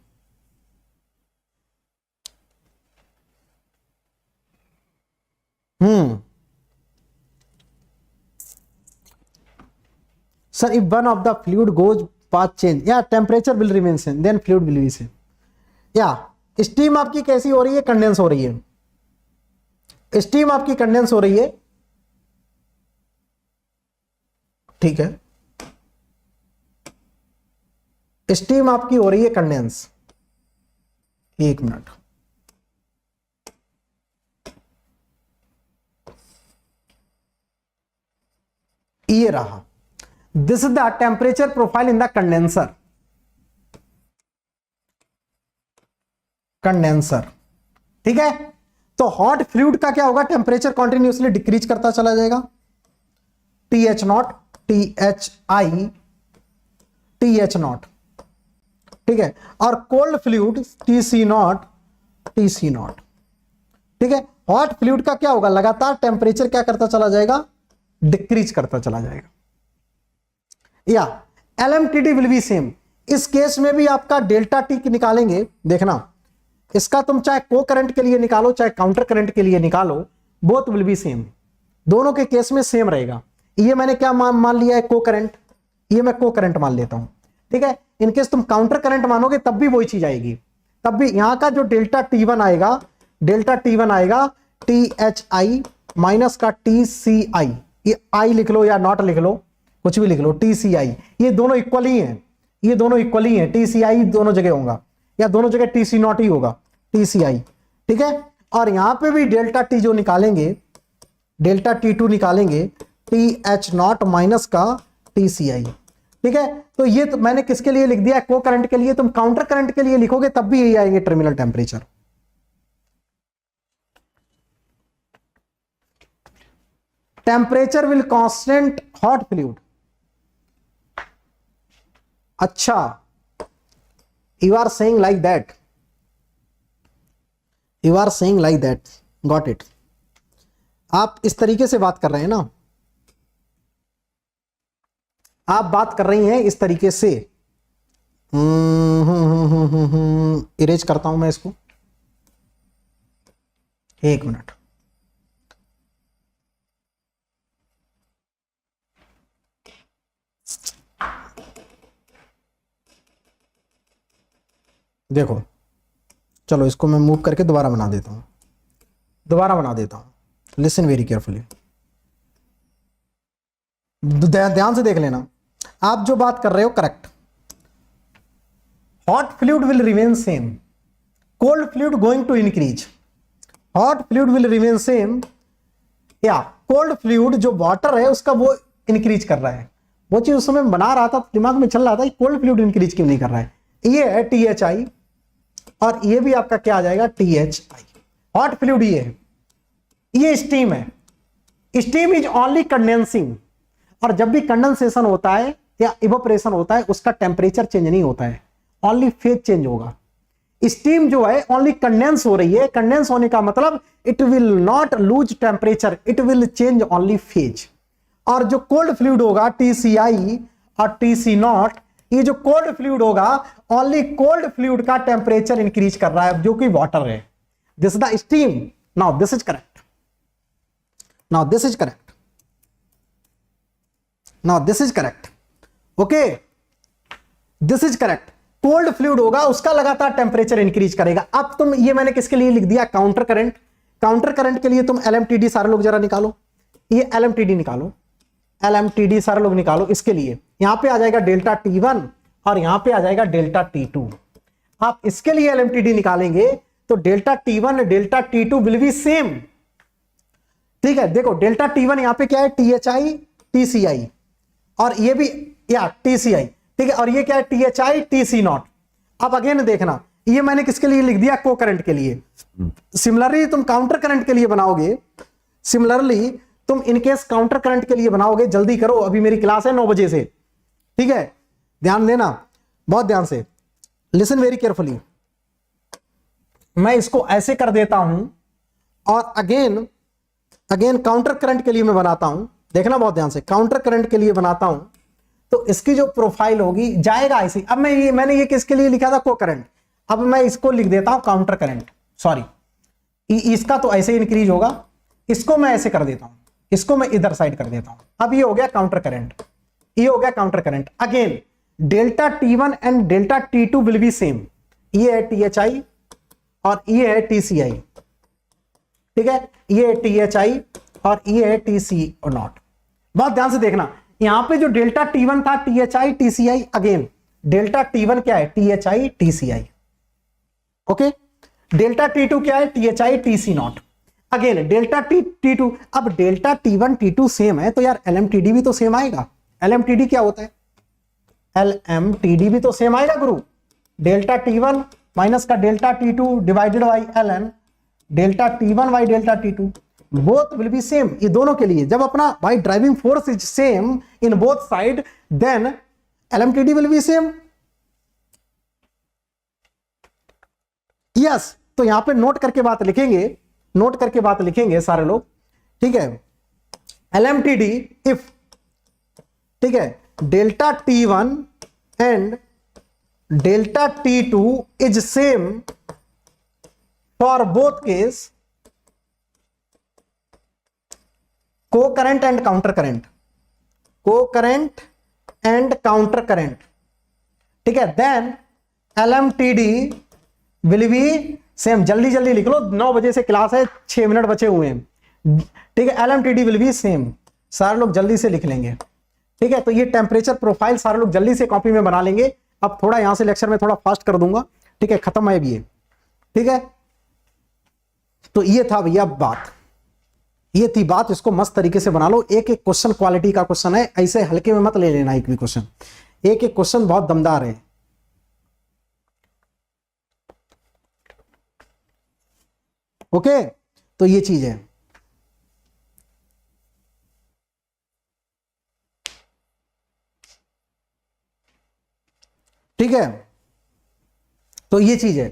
Sir if one of the fluid goes path change, या temperature will remain same, then fluid will be same. या स्टीम आपकी कैसी हो रही है, कंडेंस हो रही है, स्टीम आपकी कंडेंस हो रही है, ठीक है, स्टीम आपकी हो रही है कंडेंस। एक मिनट, ये रहा, this is the temperature profile in the condenser, condenser, ठीक है। तो हॉट फ्लूइड का क्या होगा, टेम्परेचर कॉन्टिन्यूसली डिक्रीज करता चला जाएगा, TH0 THI TH0, ठीक है। और कोल्ड फ्लूइड TC0 TC0, ठीक है। हॉट फ्लूइड का क्या होगा, लगातार टेम्परेचर क्या करता चला जाएगा, डिक्रीज करता चला जाएगा। या LMTD विल बी सेम, इस केस में भी आपका डेल्टा टी निकालेंगे, देखना इसका तुम चाहे को करंट के लिए निकालो चाहे काउंटर करंट के लिए निकालो, बोथ विल बी सेम, दोनों के केस में सेम रहेगा। ये मैंने क्या मान लिया है, को करंट, ये मैं को करंट मान लेता हूं, ठीक है। इनकेस तुम काउंटर करंट मानोगे तब भी वही चीज आएगी, तब भी यहां का जो डेल्टा T1 आएगा, डेल्टा T1 आएगा THI माइनस का TCI, ये आई लिख लो या नॉट लिख लो, कुछ भी लिख लो, TCI, ये दोनों इक्वल ही हैं, ये दोनों इक्वल ही हैं, TCI दोनों जगह होगा, या दोनों जगह TC0 ही होगा, TCI, ठीक है। और यहां पे भी डेल्टा T जो निकालेंगे, डेल्टा T2 निकालेंगे, TH0 माइनस का TCI, ठीक है। तो ये तो मैंने किसके लिए लिख दिया, को करंट के लिए। तुम काउंटर करंट के लिए लिखोगे तब भी यही आएंगे terminal temperature. Temperature will constant hot fluid, अच्छा, you are saying like that, you are saying like that, got it. आप इस तरीके से बात कर रहे हैं ना, आप बात कर रही हैं इस तरीके से। इरेज करता हूं मैं इसको, एक मिनट, देखो, चलो इसको मैं मूव करके दोबारा बना देता हूं, दोबारा बना देता हूं, लिसन वेरी केयरफुली, ध्यान से देख लेना। आप जो बात कर रहे हो correct, hot fluid will remain same, cold fluid going to increase, hot fluid will remain same, या कोल्ड फ्लूइड जो वाटर है उसका वो इंक्रीज कर रहा है। वो चीज उस समय बना रहा था, दिमाग में चल रहा था कि कोल्ड फ्लूइड इंक्रीज क्यों नहीं कर रहा है। ये है THI और ये भी आपका क्या आ जाएगा THI। हॉट फ्लूइड ये है, ये स्टीम है। स्टीम इज ओनली कंडेंसिंग, और जब भी कंडेंसेशन होता है या इवेपोरेशन होता है उसका टेम्परेचर चेंज नहीं होता है, ओनली फेज चेंज होगा। स्टीम जो है ओनली कंडेंस हो रही है, कंडेंस होने का मतलब it will not lose temperature, it will change only phase. और जो कोल्ड फ्लूइड होगा TCI और TC0, ये जो कोल्ड फ्लूइड होगा ओनली कोल्ड फ्लूइड का टेम्परेचर इंक्रीज कर रहा है जो कि वाटर है। This is the steam. Now this is correct, now this is correct, now this is correct, okay this is correct. Cold fluid होगा उसका लगातार टेम्परेचर इंक्रीज करेगा। अब तुम ये मैंने किसके लिए लिख दिया, काउंटर करंट। काउंटर करंट के लिए तुम LMTD सारे लोग जरा निकालो, ये LMTD निकालो, LMTD सारे लोग निकालो। इसके लिए यहां पे आ जाएगा डेल्टा T1 और यहां पे आ जाएगा डेल्टा T2। आप इसके लिए LMTD निकालेंगे तो delta T1 delta T2 will be same. ठीक है, देखो डेल्टा T1 यहां पे क्या है THI TCI और ये भी या TCI, ठीक है, और ये क्या है THI TC0। अब अगेन देखना, ये मैंने किसके लिए लिख दिया, को करंट के लिए। सिमिलरली तुम काउंटर करंट के लिए बनाओगे, सिमिलरली तुम इनकेस काउंटर करंट के लिए बनाओगे, जल्दी करो अभी मेरी क्लास है 9 बजे से, ठीक है, ध्यान देना बहुत ध्यान से, लिसन वेरी केयरफुली। मैं इसको ऐसे कर देता हूं और अगेन काउंटर करंट के लिए मैं बनाता हूं, देखना बहुत ध्यान से, काउंटर करंट के लिए बनाता हूं तो इसकी जो प्रोफाइल होगी जाएगा ऐसी। अब मैंने ये किसके लिए लिखा था, को करंट, अब मैं इसको लिख देता हूं काउंटर करंट, सॉरी इसका तो ऐसे इंक्रीज होगा, इसको मैं ऐसे कर देता हूं, इसको मैं इधर साइड कर देता हूं। अब ये हो गया काउंटर करंट, ये हो गया counter current. Again delta T1 and delta T2 will be same. ये है THI और ये है TCI, ठीक है, ये है THI और ये है TC0। बहुत ध्यान से देखना, यहां पे जो डेल्टा T1 था THI TCI, again delta T1 क्या है THI TCI, okay, delta T2 क्या है THI TC0, again delta T2। अब डेल्टा T1 T2 सेम है तो यार LMTD भी तो सेम आएगा। LMTD क्या होता है, LMTD भी तो सेम आएगा गुरु, डेल्टा T1 माइनस का delta T2 divided by LM, delta T1 by delta T2, both will be same. ये दोनों के लिए जब अपना भाई driving force is same in both side then LMTD will be same. Yes, तो यहां पे नोट करके बात लिखेंगे, नोट करके बात लिखेंगे सारे लोग, ठीक है। LMTD इफ, ठीक है, delta T1 and delta T2 is same for both case, co current and counter current, co current and counter current, ठीक है, then LMTD will be same. जल्दी जल्दी लिख लो, 9 बजे से क्लास है, 6 मिनट बचे हुए हैं, ठीक है। LMTD विल बी सेम, सारे लोग जल्दी से लिख लेंगे, ठीक है। तो ये टेम्परेचर प्रोफाइल सारे लोग जल्दी से कॉपी में बना लेंगे। अब थोड़ा यहां से लेक्चर में थोड़ा फास्ट कर दूंगा, ठीक है, खत्म है भी ये, ठीक है। तो ये था भैया बात, ये थी बात, इसको मस्त तरीके से बना लो। एक एक क्वेश्चन क्वालिटी का क्वेश्चन है, ऐसे हल्के में मत ले लेना एक भी क्वेश्चन, एक एक क्वेश्चन बहुत दमदार है। ओके, तो ये चीज है, ठीक है। तो ये चीज है,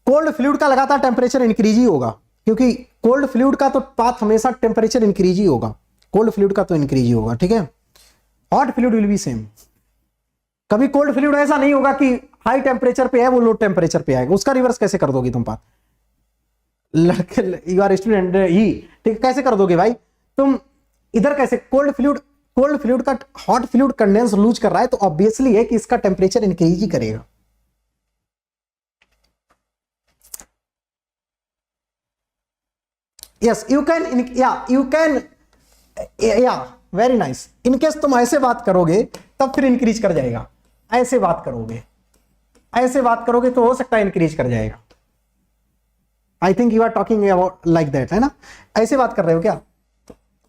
कोल्ड फ्लूइड का लगातार टेम्परेचर इंक्रीज ही होगा, क्योंकि कोल्ड फ्लूइड का तो पाथ हमेशा टेम्परेचर इंक्रीज ही होगा, कोल्ड फ्लूइड का तो इंक्रीज ही होगा, ठीक है। Hot fluid will be same. कभी कोल्ड फ्लूइड ऐसा नहीं होगा कि हाई टेम्परेचर पे है वो लो टेम्परेचर पे आएगा, उसका रिवर्स कैसे कर दोगे तुम बात, लड़के यू आर स्टूडेंट ही, ठीक, कैसे कर दोगे भाई तुम इधर, कैसे कोल्ड फ्लूइड का हॉट फ्लूइड कंडेंस लूज कर रहा है तो ऑब्वियसली है कि इसका टेम्परेचर इंक्रीज ही करेगा। Yes you can very nice. In case तुम ऐसे बात करोगे तब फिर इंक्रीज कर जाएगा, ऐसे बात करोगे तो हो सकता है इंक्रीज कर जाएगा, I think you are talking about like that, है ना, ऐसे बात कर रहे हो क्या,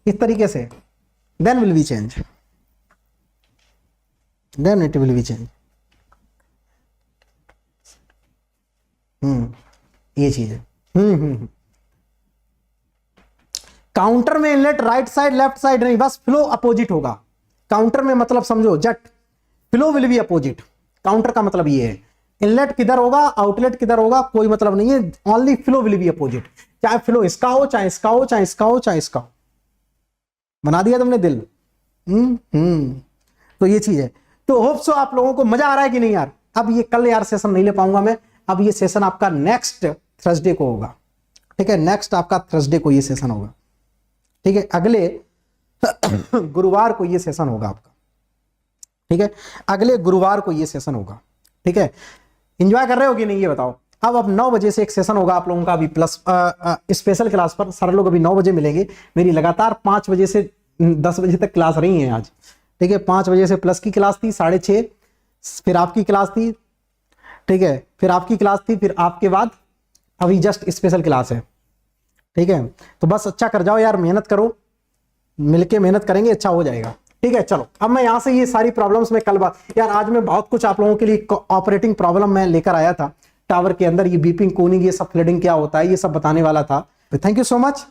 इस तरीके से, then will be change, then it will be change. ये चीज है। काउंटर में inlet right side left side नहीं, बस फ्लो अपोजिट होगा। काउंटर में मतलब समझो जट, flow will be opposite. Counter का मतलब ये है, इनलेट किधर होगा आउटलेट किधर होगा कोई मतलब नहीं है, only flow will be opposite. चाहे फ्लो इसका हो चाहे इसका हो चाहे इसका हो चाहे इसका हो, बना दिया तुमने दिल। तो ये चीज है। तो होप सो आप लोगों को मजा आ रहा है कि नहीं यार। अब ये कल यार सेशन नहीं ले पाऊंगा मैं, अब ये सेशन आपका नेक्स्ट थर्सडे को होगा, ठीक है, नेक्स्ट आपका थर्सडे को ये सेशन होगा, ठीक है, अगले गुरुवार को ये सेशन होगा आपका, ठीक है, अगले गुरुवार को ये सेशन होगा, ठीक है। एंजॉय कर रहे हो कि नहीं ये बताओ। अब 9 बजे से एक सेशन होगा आप लोगों का अभी प्लस स्पेशल क्लास पर, सारे लोग अभी 9 बजे मिलेंगे। मेरी लगातार 5 बजे से 10 बजे तक क्लास रही है आज, ठीक है। 5 बजे से प्लस की क्लास थी, 6:30 फिर आपकी क्लास थी, ठीक है, फिर आपकी क्लास थी, फिर आपके बाद अभी जस्ट स्पेशल क्लास है, ठीक है। तो बस अच्छा कर जाओ यार, मेहनत करो, मिलके मेहनत करेंगे अच्छा हो जाएगा, ठीक है। चलो अब मैं यहां से ये सारी प्रॉब्लम्स में कल बात, यार आज मैं बहुत कुछ आप लोगों के लिए ऑपरेटिंग प्रॉब्लम मैं लेकर आया था टावर के अंदर, ये बीपिंग कूनिंग ये सब फ्लडिंग क्या होता है ये सब बताने वाला था। Thank you so much.